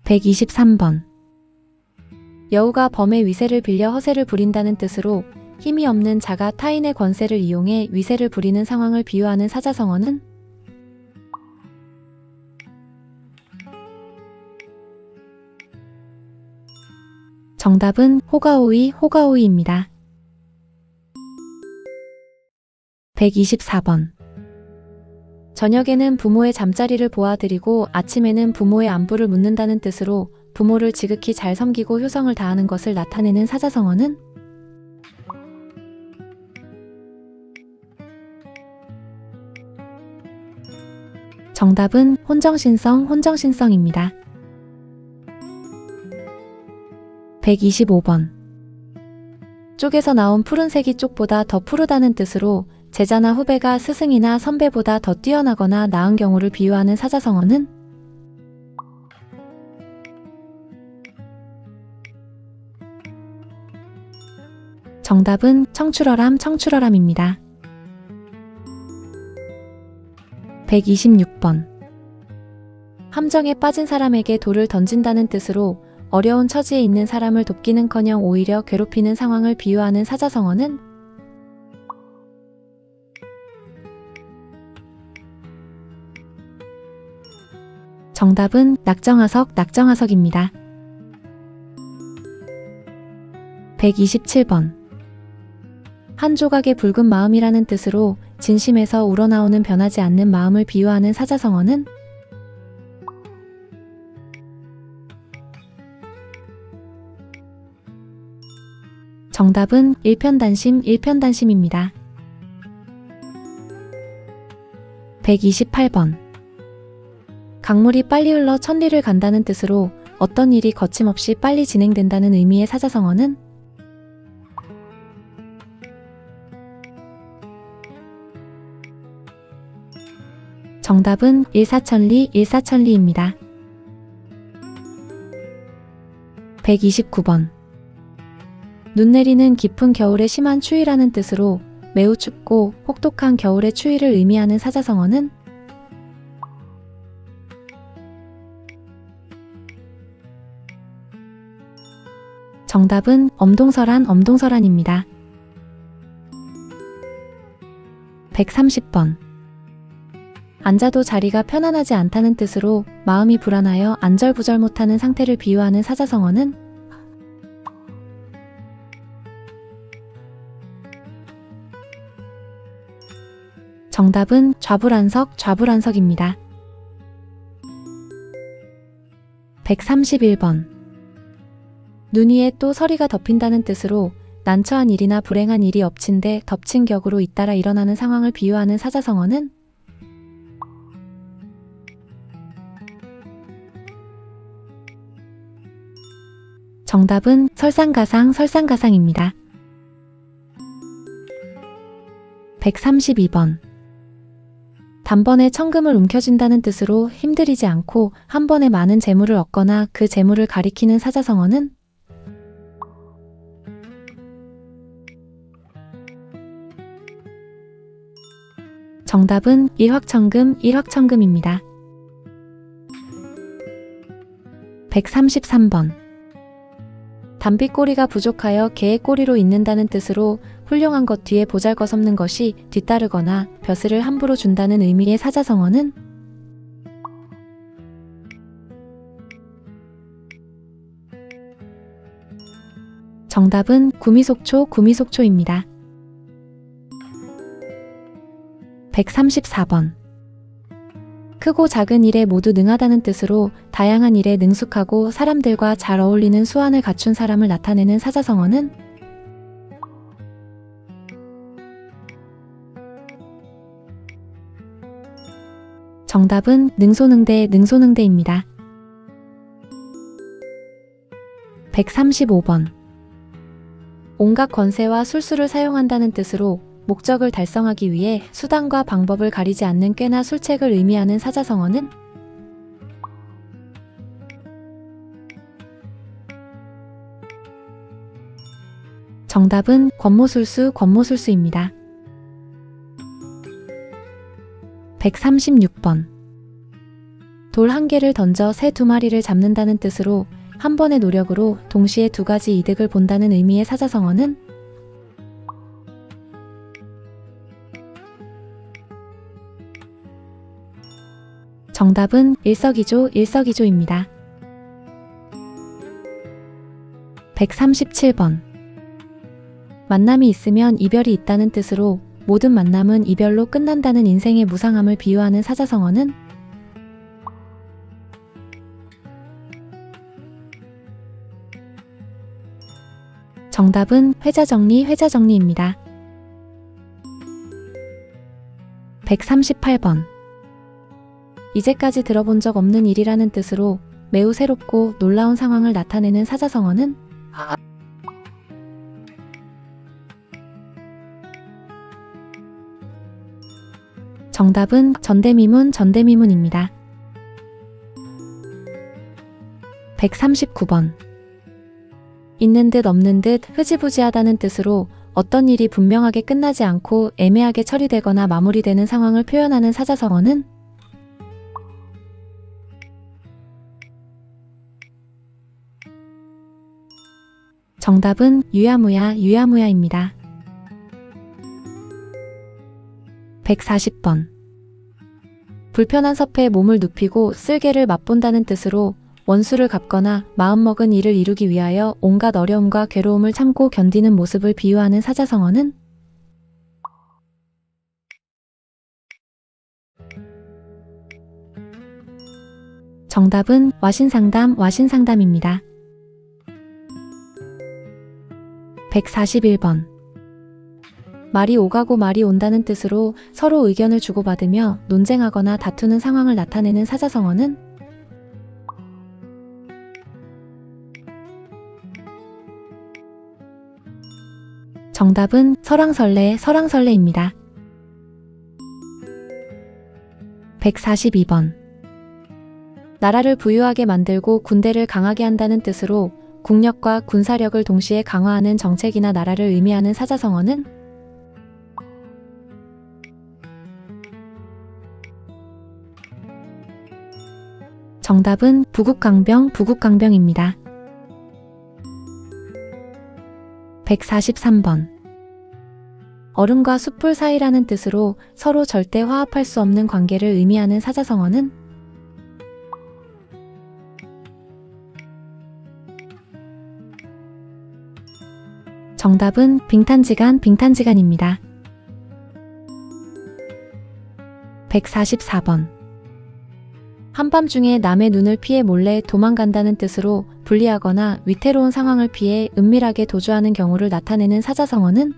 123번. 여우가 범의 위세를 빌려 허세를 부린다는 뜻으로 힘이 없는 자가 타인의 권세를 이용해 위세를 부리는 상황을 비유하는 사자성어는? 정답은 호가호의, 호가호의입니다. 124번. 저녁에는 부모의 잠자리를 보아드리고 아침에는 부모의 안부를 묻는다는 뜻으로 부모를 지극히 잘 섬기고 효성을 다하는 것을 나타내는 사자성어는? 정답은 혼정신성, 혼정신성입니다. 125번. 쪽에서 나온 푸른색이 쪽보다 더 푸르다는 뜻으로 제자나 후배가 스승이나 선배보다 더 뛰어나거나 나은 경우를 비유하는 사자성어는? 정답은 청출어람, 청출어람입니다. 126번. 함정에 빠진 사람에게 돌을 던진다는 뜻으로 어려운 처지에 있는 사람을 돕기는커녕 오히려 괴롭히는 상황을 비유하는 사자성어는? 정답은 낙정하석, 낙정하석입니다. 127번. 한 조각의 붉은 마음이라는 뜻으로 진심에서 우러나오는 변하지 않는 마음을 비유하는 사자성어는? 정답은 일편단심, 일편단심입니다. 128번. 강물이 빨리 흘러 천리를 간다는 뜻으로 어떤 일이 거침없이 빨리 진행된다는 의미의 사자성어는? 정답은 일사천리, 일사천리입니다. 129번. 눈 내리는 깊은 겨울의 심한 추위라는 뜻으로 매우 춥고 혹독한 겨울의 추위를 의미하는 사자성어는? 정답은 엄동설한, 엄동설한입니다. 130번. 앉아도 자리가 편안하지 않다는 뜻으로 마음이 불안하여 안절부절 못하는 상태를 비유하는 사자성어는? 정답은 좌불안석, 좌불안석입니다. 131번. 눈 위에 또 서리가 덮인다는 뜻으로 난처한 일이나 불행한 일이 엎친 데 덮친 격으로 잇따라 일어나는 상황을 비유하는 사자성어는? 정답은 설상가상, 설상가상입니다. 132번. 단번에 천금을 움켜쥔다는 뜻으로 힘들이지 않고 한 번에 많은 재물을 얻거나 그 재물을 가리키는 사자성어는 정답은 일확천금, 일확천금입니다. 133번. 담비꼬리가 부족하여 개의 꼬리로 잇는다는 뜻으로 훌륭한 것 뒤에 보잘것없는 것이 뒤따르거나 벼슬을 함부로 준다는 의미의 사자성어는 정답은 구미속초, 구미속초입니다. 134번. 크고 작은 일에 모두 능하다는 뜻으로 다양한 일에 능숙하고 사람들과 잘 어울리는 수완을 갖춘 사람을 나타내는 사자성어는 정답은 능소능대, 능소능대입니다. 135번. 온갖 권세와 술수를 사용한다는 뜻으로 목적을 달성하기 위해 수단과 방법을 가리지 않는 꾀나 술책을 의미하는 사자성어는 정답은 권모술수, 권모술수입니다. 136번. 돌 한 개를 던져 새 두 마리를 잡는다는 뜻으로 한 번의 노력으로 동시에 두 가지 이득을 본다는 의미의 사자성어는 정답은 일석이조, 일석이조입니다. 137번. 만남이 있으면 이별이 있다는 뜻으로 모든 만남은 이별로 끝난다는 인생의 무상함을 비유하는 사자성어는 정답은 회자정리, 회자정리입니다. 138번. 이제까지 들어본 적 없는 일이라는 뜻으로 매우 새롭고 놀라운 상황을 나타내는 사자성어는 정답은 전대미문, 전대미문입니다. 139번. 있는 듯 없는 듯 흐지부지하다는 뜻으로 어떤 일이 분명하게 끝나지 않고 애매하게 처리되거나 마무리되는 상황을 표현하는 사자성어는 정답은 유야무야, 유야무야입니다. 140번. 불편한 섭해에 몸을 눕히고 쓸개를 맛본다는 뜻으로 원수를 갚거나 마음먹은 일을 이루기 위하여 온갖 어려움과 괴로움을 참고 견디는 모습을 비유하는 사자성어는 정답은 와신상담, 와신상담입니다. 141번. 말이 오가고 말이 온다는 뜻으로 서로 의견을 주고받으며 논쟁하거나 다투는 상황을 나타내는 사자성어는 정답은 설왕설래, 설왕설래입니다. 142번. 나라를 부유하게 만들고 군대를 강하게 한다는 뜻으로 국력과 군사력을 동시에 강화하는 정책이나 나라를 의미하는 사자성어는 정답은 부국강병, 부국강병입니다. 143번. 얼음과 숯불 사이라는 뜻으로 서로 절대 화합할 수 없는 관계를 의미하는 사자성어는 정답은 빙탄지간, 빙탄지간입니다. 144번. 한밤중에 남의 눈을 피해 몰래 도망간다는 뜻으로 불리하거나 위태로운 상황을 피해 은밀하게 도주하는 경우를 나타내는 사자성어는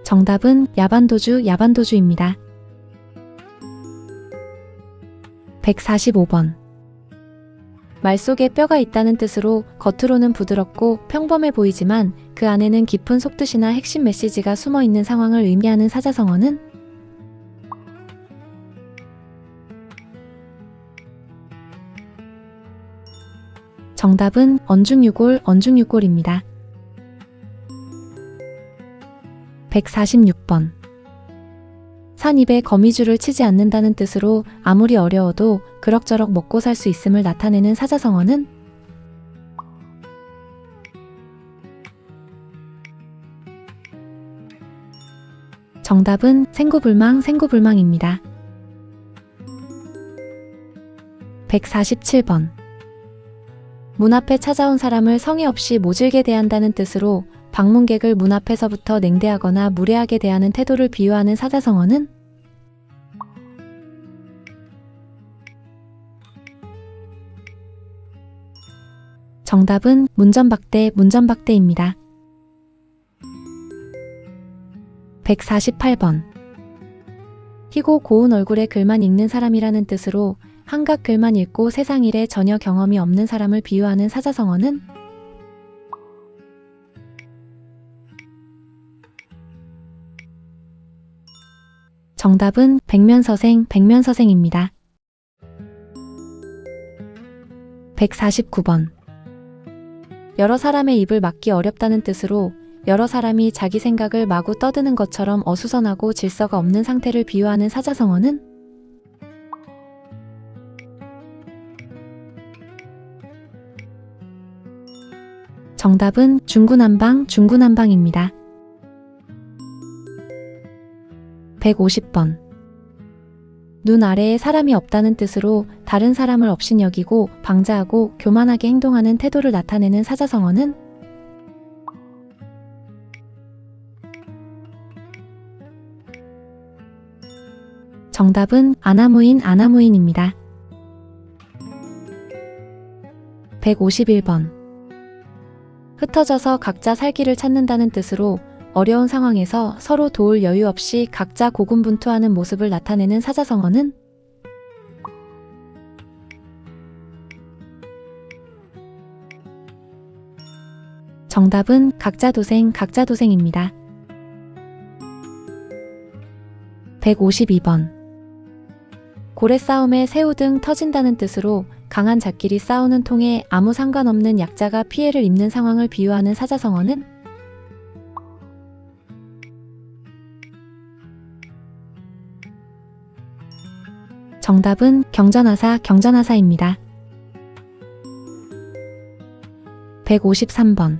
정답은 야반도주, 야반도주입니다. 145번. 말 속에 뼈가 있다는 뜻으로 겉으로는 부드럽고 평범해 보이지만 그 안에는 깊은 속뜻이나 핵심 메시지가 숨어 있는 상황을 의미하는 사자성어는 정답은 언중유골, 언중유골입니다. 146번. 산 입에 거미줄을 치지 않는다는 뜻으로 아무리 어려워도 그럭저럭 먹고 살 수 있음을 나타내는 사자성어는 정답은 생구불망, 생구불망입니다. 147번. 문 앞에 찾아온 사람을 성의 없이 모질게 대한다는 뜻으로 방문객을 문 앞에서부터 냉대하거나 무례하게 대하는 태도를 비유하는 사자성어는 정답은 문전박대, 문전박대입니다. 148번. 희고 고운 얼굴에 글만 읽는 사람이라는 뜻으로 한갓 글만 읽고 세상 일에 전혀 경험이 없는 사람을 비유하는 사자성어는 정답은 백면서생, 백면서생입니다. 149번. 여러 사람의 입을 막기 어렵다는 뜻으로 여러 사람이 자기 생각을 마구 떠드는 것처럼 어수선하고 질서가 없는 상태를 비유하는 사자성어는 정답은 중구난방, 중구난방입니다. 150번. 눈 아래에 사람이 없다는 뜻으로 다른 사람을 업신여기고 방자하고 교만하게 행동하는 태도를 나타내는 사자성어는 정답은 아나무인, 아나무인입니다. 151번. 흩어져서 각자 살 길을 찾는다는 뜻으로 어려운 상황에서 서로 도울 여유 없이 각자 고군분투하는 모습을 나타내는 사자성어는 정답은 각자도생, 각자도생입니다. 152번. 고래 싸움에 새우 등 터진다는 뜻으로 강한 자끼리 싸우는 통에 아무 상관없는 약자가 피해를 입는 상황을 비유하는 사자성어는 정답은 경전하사, 경전하사입니다. 153번.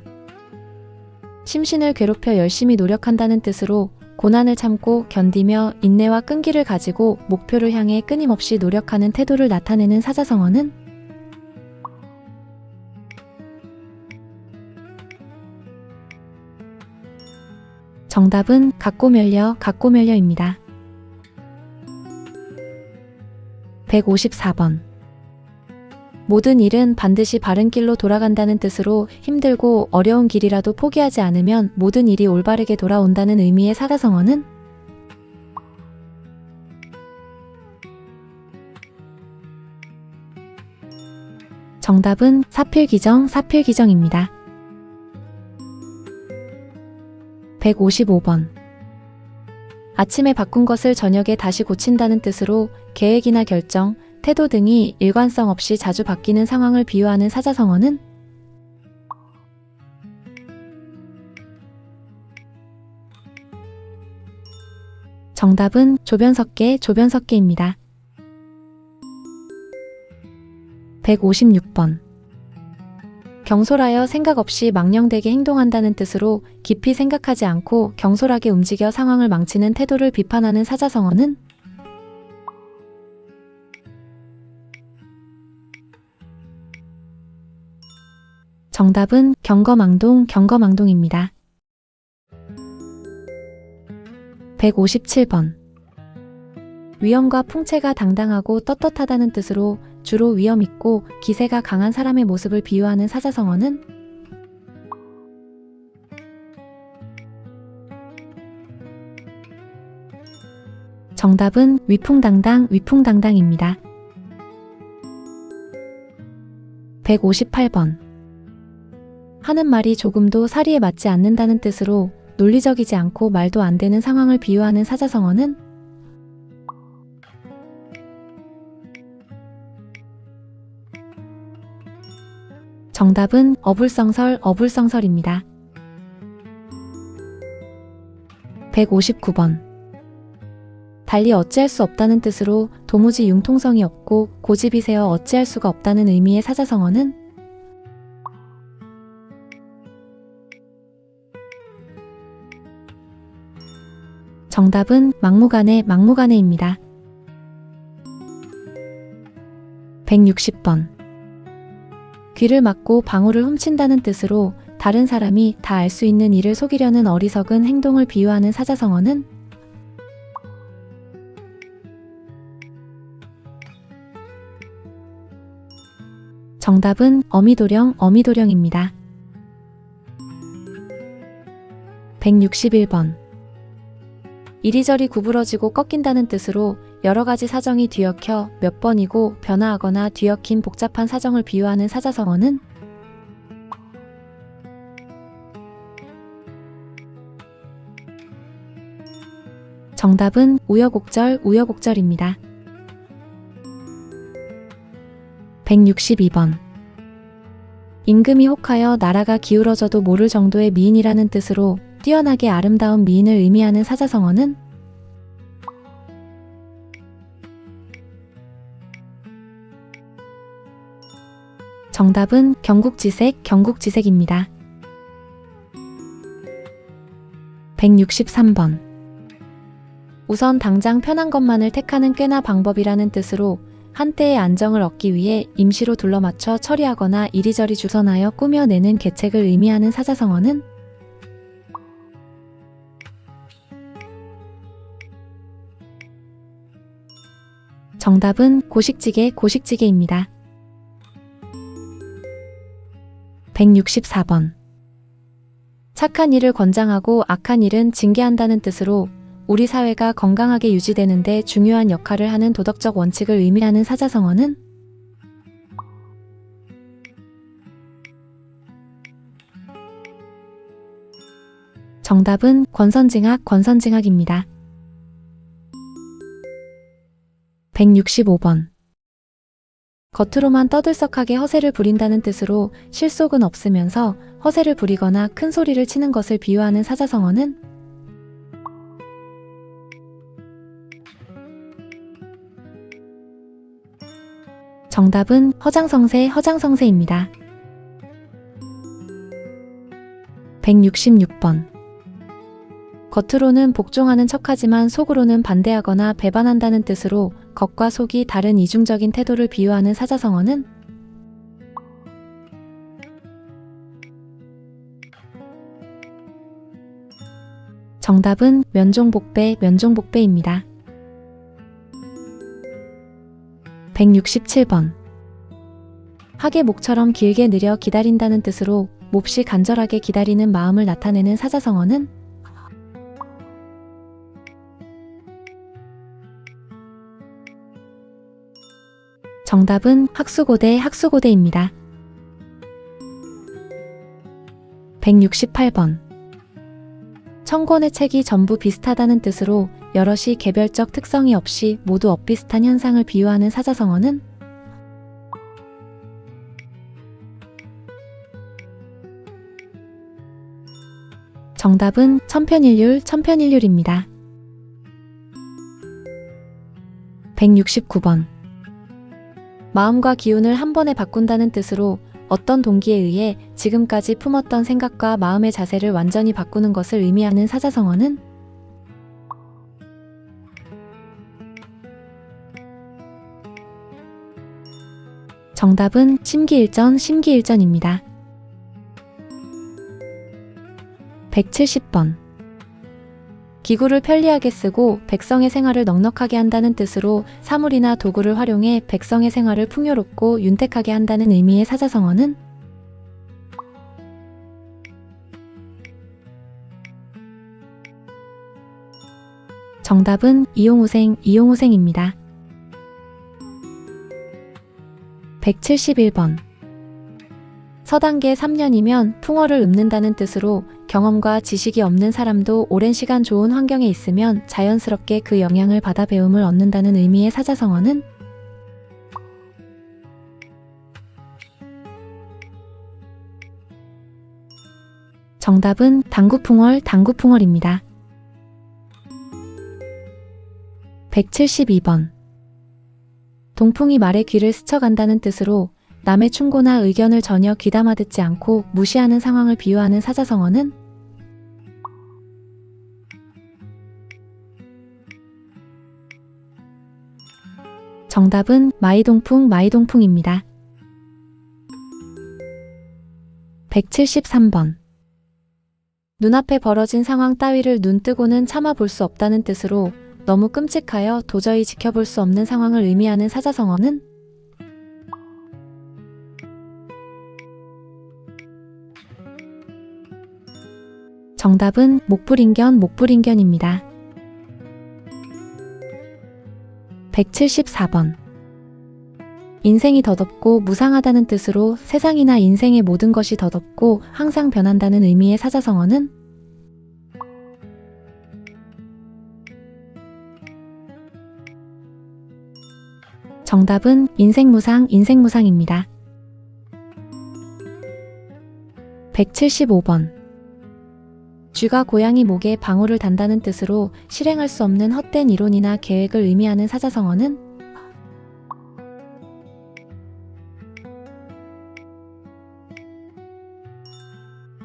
심신을 괴롭혀 열심히 노력한다는 뜻으로 고난을 참고 견디며 인내와 끈기를 가지고 목표를 향해 끊임없이 노력하는 태도를 나타내는 사자성어는 정답은 각고멸려, 각고멸려입니다. 154번. 모든 일은 반드시 바른 길로 돌아간다는 뜻으로 힘들고 어려운 길이라도 포기하지 않으면 모든 일이 올바르게 돌아온다는 의미의 사자성어는 정답은 사필기정, 사필기정입니다. 155번. 아침에 바꾼 것을 저녁에 다시 고친다는 뜻으로 계획이나 결정, 태도 등이 일관성 없이 자주 바뀌는 상황을 비유하는 사자성어는 정답은 조변석계, 조변석계입니다. 156번. 경솔하여 생각 없이 망령되게 행동한다는 뜻으로 깊이 생각하지 않고 경솔하게 움직여 상황을 망치는 태도를 비판하는 사자성어는 정답은 경거망동, 경거망동입니다. 157번. 위엄과 풍채가 당당하고 떳떳하다는 뜻으로 주로 위엄 있고 기세가 강한 사람의 모습을 비유하는 사자성어는 정답은 위풍당당, 위풍당당입니다. 158번. 하는 말이 조금도 사리에 맞지 않는다는 뜻으로 논리적이지 않고 말도 안 되는 상황을 비유하는 사자성어는 정답은 어불성설, 어불성설입니다. 159번. 달리 어찌할 수 없다는 뜻으로 도무지 융통성이 없고 고집이 세어 어찌할 수가 없다는 의미의 사자성어는 정답은 막무가내, 막무가내입니다. 160번. 귀를 막고 방울을 훔친다는 뜻으로 다른 사람이 다 알 수 있는 일을 속이려는 어리석은 행동을 비유하는 사자성어는 정답은 어미도령, 어미도령입니다. 161번. 이리저리 구부러지고 꺾인다는 뜻으로 여러 가지 사정이 뒤엉켜 몇 번이고 변화하거나 뒤엉킨 복잡한 사정을 비유하는 사자성어는 정답은 우여곡절, 우여곡절입니다. 162번. 임금이 혹하여 나라가 기울어져도 모를 정도의 미인이라는 뜻으로 뛰어나게 아름다운 미인을 의미하는 사자성어는 정답은 경국지색, 경국지색입니다. 163번. 우선 당장 편한 것만을 택하는 꾀나 방법이라는 뜻으로 한때의 안정을 얻기 위해 임시로 둘러맞춰 처리하거나 이리저리 주선하여 꾸며내는 계책을 의미하는 사자성어는 정답은 고식지게, 고식지게입니다. 164번. 착한 일을 권장하고 악한 일은 징계한다는 뜻으로 우리 사회가 건강하게 유지되는 데 중요한 역할을 하는 도덕적 원칙을 의미하는 사자성어는 정답은 권선징악, 권선징악입니다. 165번. 겉으로만 떠들썩하게 허세를 부린다는 뜻으로 실속은 없으면서 허세를 부리거나 큰 소리를 치는 것을 비유하는 사자성어는 정답은 허장성세, 허장성세입니다. 166번. 겉으로는 복종하는 척하지만 속으로는 반대하거나 배반한다는 뜻으로 겉과 속이 다른 이중적인 태도를 비유하는 사자성어는 정답은 면종복배, 면종복배입니다. 167번. 학의 목처럼 길게 느려 기다린다는 뜻으로 몹시 간절하게 기다리는 마음을 나타내는 사자성어는 정답은 학수고대, 학수고대입니다. 168번. 천권의 책이 전부 비슷하다는 뜻으로 여럿이 개별적 특성이 없이 모두 엇비슷한 현상을 비유하는 사자성어는 정답은 천편일률, 천편일률입니다. 169번. 마음과 기운을 한 번에 바꾼다는 뜻으로 어떤 동기에 의해 지금까지 품었던 생각과 마음의 자세를 완전히 바꾸는 것을 의미하는 사자성어는 정답은 심기일전, 심기일전입니다. 170번. 기구를 편리하게 쓰고 백성의 생활을 넉넉하게 한다는 뜻으로 사물이나 도구를 활용해 백성의 생활을 풍요롭고 윤택하게 한다는 의미의 사자성어는 정답은 이용우생, 이용우생입니다. 171번. 서단계 3년이면 풍어를 읊는다는 뜻으로 경험과 지식이 없는 사람도 오랜 시간 좋은 환경에 있으면 자연스럽게 그 영향을 받아 배움을 얻는다는 의미의 사자성어는 정답은 당구풍월, 당구풍월입니다. 172번. 동풍이 말의 귀를 스쳐간다는 뜻으로 남의 충고나 의견을 전혀 귀담아 듣지 않고 무시하는 상황을 비유하는 사자성어는 정답은 마이동풍, 마이동풍입니다. 173번. 눈앞에 벌어진 상황 따위를 눈뜨고는 참아볼 수 없다는 뜻으로 너무 끔찍하여 도저히 지켜볼 수 없는 상황을 의미하는 사자성어는 정답은 목불인견, 목불인견입니다. 174번. 인생이 더덥고 무상하다는 뜻으로 세상이나 인생의 모든 것이 더덥고 항상 변한다는 의미의 사자성어는 정답은 인생무상, 인생무상입니다. 175번. 쥐가 고양이 목에 방울을 단다는 뜻으로 실행할 수 없는 헛된 이론이나 계획을 의미하는 사자성어는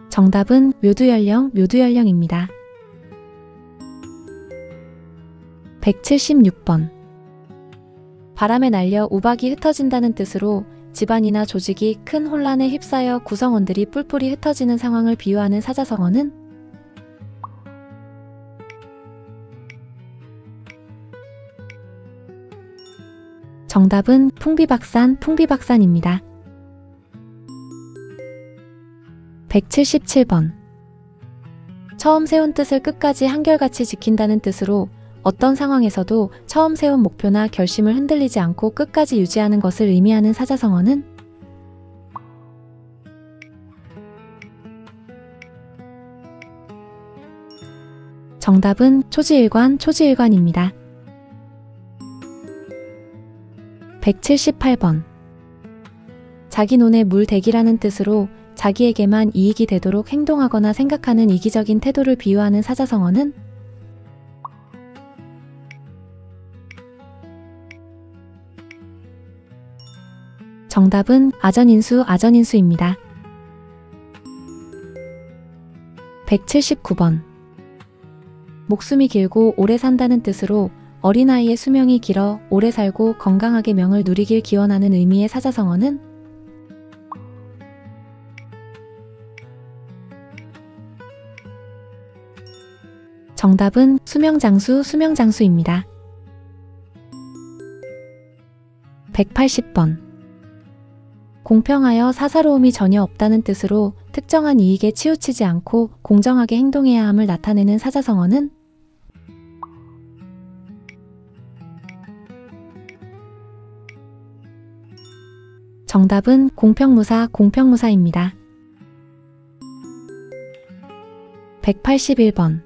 정답은 묘두연령, 묘두연령입니다. 176번. 바람에 날려 우박이 흩어진다는 뜻으로 집안이나 조직이 큰 혼란에 휩싸여 구성원들이 뿔뿔이 흩어지는 상황을 비유하는 사자성어는 정답은 풍비박산, 풍비박산입니다. 177번. 처음 세운 뜻을 끝까지 한결같이 지킨다는 뜻으로 어떤 상황에서도 처음 세운 목표나 결심을 흔들리지 않고 끝까지 유지하는 것을 의미하는 사자성어는 정답은 초지일관, 초지일관입니다. 178번. 자기 논에 물 대기라는 뜻으로 자기에게만 이익이 되도록 행동하거나 생각하는 이기적인 태도를 비유하는 사자성어는 정답은 아전인수, 아전인수입니다. 179번. 목숨이 길고 오래 산다는 뜻으로 어린아이의 수명이 길어 오래 살고 건강하게 명을 누리길 기원하는 의미의 사자성어는 정답은 수명장수, 수명장수입니다. 180번. 공평하여 사사로움이 전혀 없다는 뜻으로 특정한 이익에 치우치지 않고 공정하게 행동해야 함을 나타내는 사자성어는 정답은 공평무사, 공평무사입니다. 181번.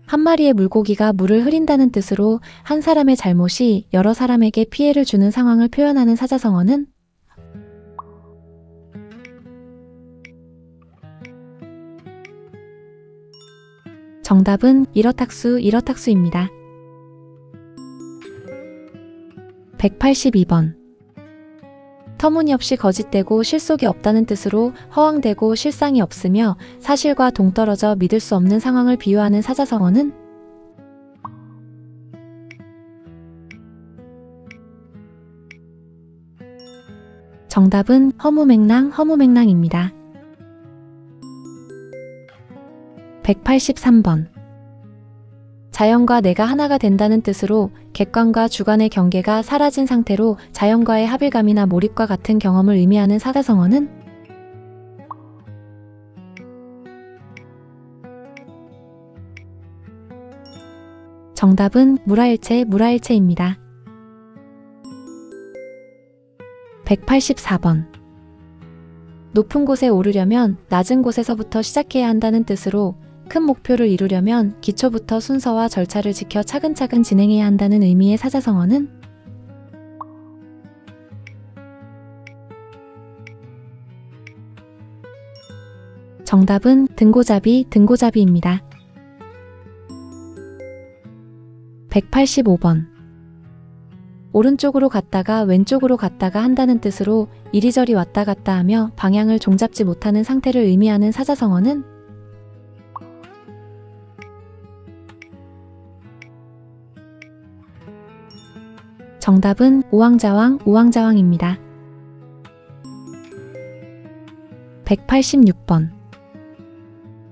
한 마리의 물고기가 물을 흐린다는 뜻으로 한 사람의 잘못이 여러 사람에게 피해를 주는 상황을 표현하는 사자성어는 정답은 이러탁수, 이러탁수입니다. 182번. 터무니없이 거짓되고 실속이 없다는 뜻으로 허황되고 실상이 없으며 사실과 동떨어져 믿을 수 없는 상황을 비유하는 사자성어는 정답은 허무맹랑, 허무맹랑입니다. 183번. 자연과 내가 하나가 된다는 뜻으로 객관과 주관의 경계가 사라진 상태로 자연과의 합일감이나 몰입과 같은 경험을 의미하는 사자성어는 정답은 무라일체, 무라일체입니다. 184번. 높은 곳에 오르려면 낮은 곳에서부터 시작해야 한다는 뜻으로 큰 목표를 이루려면 기초부터 순서와 절차를 지켜 차근차근 진행해야 한다는 의미의 사자성어는 정답은 등고잡이입니다. 185번. 오른쪽으로 갔다가 왼쪽으로 갔다가 한다는 뜻으로 이리저리 왔다 갔다 하며 방향을 종잡지 못하는 상태를 의미하는 사자성어는 정답은 우왕좌왕입니다. 186번.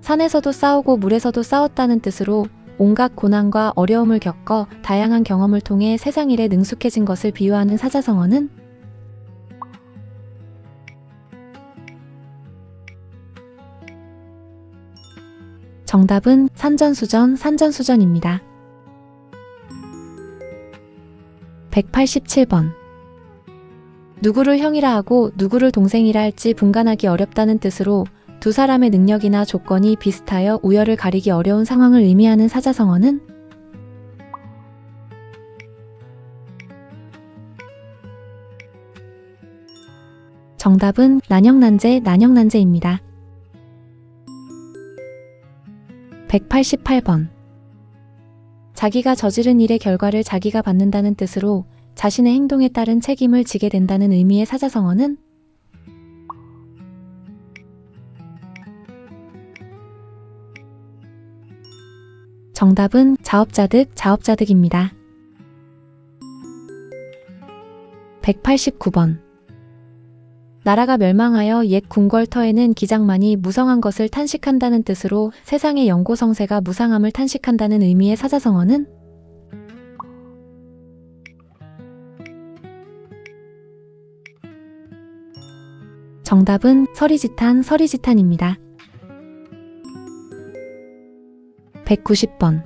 산에서도 싸우고 물에서도 싸웠다는 뜻으로 온갖 고난과 어려움을 겪어 다양한 경험을 통해 세상 일에 능숙해진 것을 비유하는 사자성어는 정답은 산전수전입니다. 187번. 누구를 형이라 하고 누구를 동생이라 할지 분간하기 어렵다는 뜻으로 두 사람의 능력이나 조건이 비슷하여 우열을 가리기 어려운 상황을 의미하는 사자성어는 정답은 난영난제입니다. 188번. 자기가 저지른 일의 결과를 자기가 받는다는 뜻으로 자신의 행동에 따른 책임을 지게 된다는 의미의 사자성어는 정답은 자업자득입니다. 189번. 나라가 멸망하여 옛 궁궐터에는 기장만이 무성한 것을 탄식한다는 뜻으로 세상의 영고성세가 무상함을 탄식한다는 의미의 사자성어는 정답은 서리지탄입니다. 190번.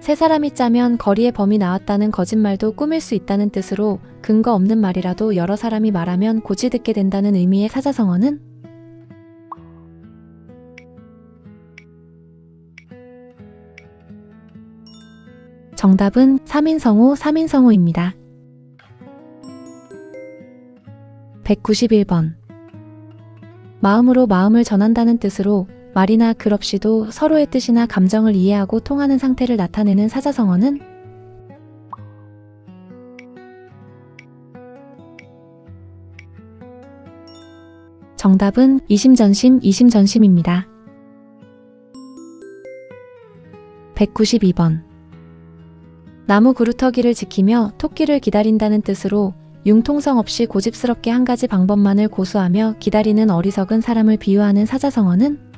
세 사람이 짜면 거리에 범이 나왔다는 거짓말도 꾸밀 수 있다는 뜻으로 근거 없는 말이라도 여러 사람이 말하면 곧이 듣게 된다는 의미의 사자성어는 정답은 3인성우입니다. 191번. 마음으로 마음을 전한다는 뜻으로 말이나 글 없이도 서로의 뜻이나 감정을 이해하고 통하는 상태를 나타내는 사자성어는 정답은 이심전심입니다. 192번. 나무 그루터기를 지키며 토끼를 기다린다는 뜻으로 융통성 없이 고집스럽게 한 가지 방법만을 고수하며 기다리는 어리석은 사람을 비유하는 사자성어는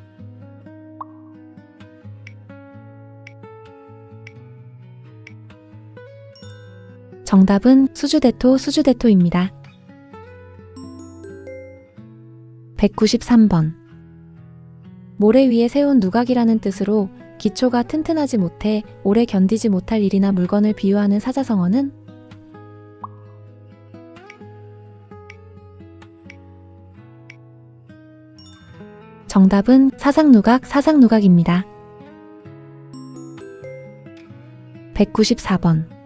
정답은 수주대토입니다. 193번. 모래 위에 세운 누각이라는 뜻으로 기초가 튼튼하지 못해 오래 견디지 못할 일이나 물건을 비유하는 사자성어는 정답은 사상누각입니다. 194번.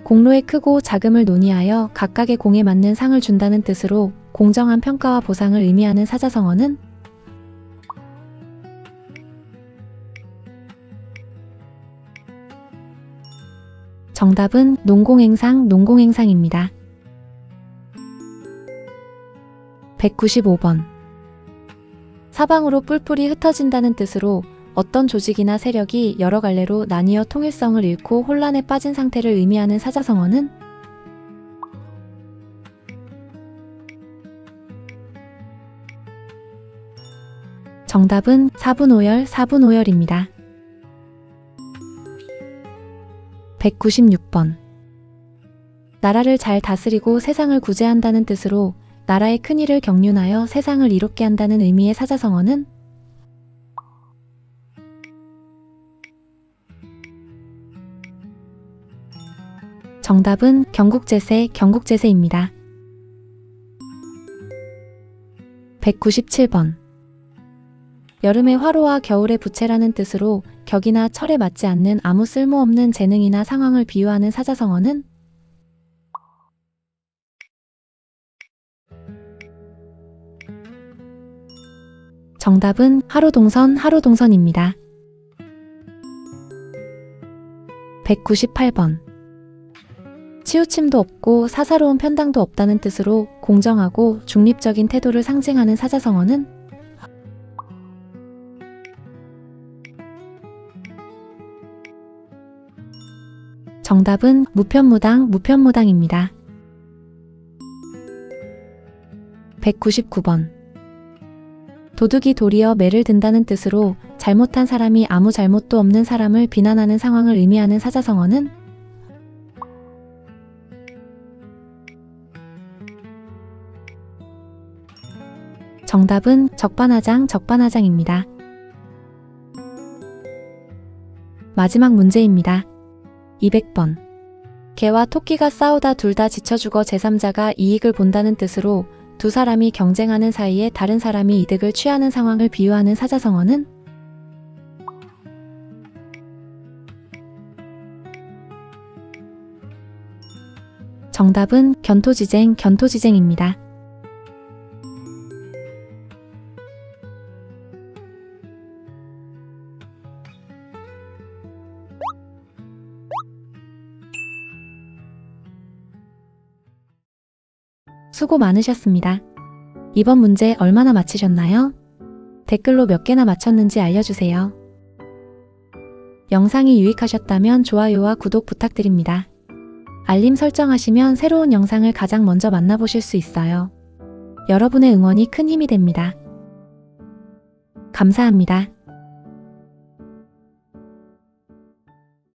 공로에 크고 작음을 논의하여 각각의 공에 맞는 상을 준다는 뜻으로 공정한 평가와 보상을 의미하는 사자성어는 정답은 농공행상입니다. 195번. 사방으로 뿔뿔이 흩어진다는 뜻으로 어떤 조직이나 세력이 여러 갈래로 나뉘어 통일성을 잃고 혼란에 빠진 상태를 의미하는 사자성어는 정답은 사분오열입니다. 196번. 나라를 잘 다스리고 세상을 구제한다는 뜻으로 나라의 큰일을 경륜하여 세상을 이롭게 한다는 의미의 사자성어는 정답은 경국제세입니다. 197번. 여름의 화로와 겨울의 부채라는 뜻으로 격이나 철에 맞지 않는 아무 쓸모없는 재능이나 상황을 비유하는 사자성어는? 정답은 하루동선입니다. 198번. 치우침도 없고 사사로운 편당도 없다는 뜻으로 공정하고 중립적인 태도를 상징하는 사자성어는? 정답은 무편무당입니다. 199번. 도둑이 도리어 매를 든다는 뜻으로 잘못한 사람이 아무 잘못도 없는 사람을 비난하는 상황을 의미하는 사자성어는? 정답은 적반하장입니다. 마지막 문제입니다. 200번. 개와 토끼가 싸우다 둘 다 지쳐 죽어 제3자가 이익을 본다는 뜻으로 두 사람이 경쟁하는 사이에 다른 사람이 이득을 취하는 상황을 비유하는 사자성어는? 정답은 견토지쟁입니다. 수고 많으셨습니다. 이번 문제 얼마나 맞히셨나요? 댓글로 몇 개나 맞췄는지 알려주세요. 영상이 유익하셨다면 좋아요와 구독 부탁드립니다. 알림 설정하시면 새로운 영상을 가장 먼저 만나보실 수 있어요. 여러분의 응원이 큰 힘이 됩니다. 감사합니다.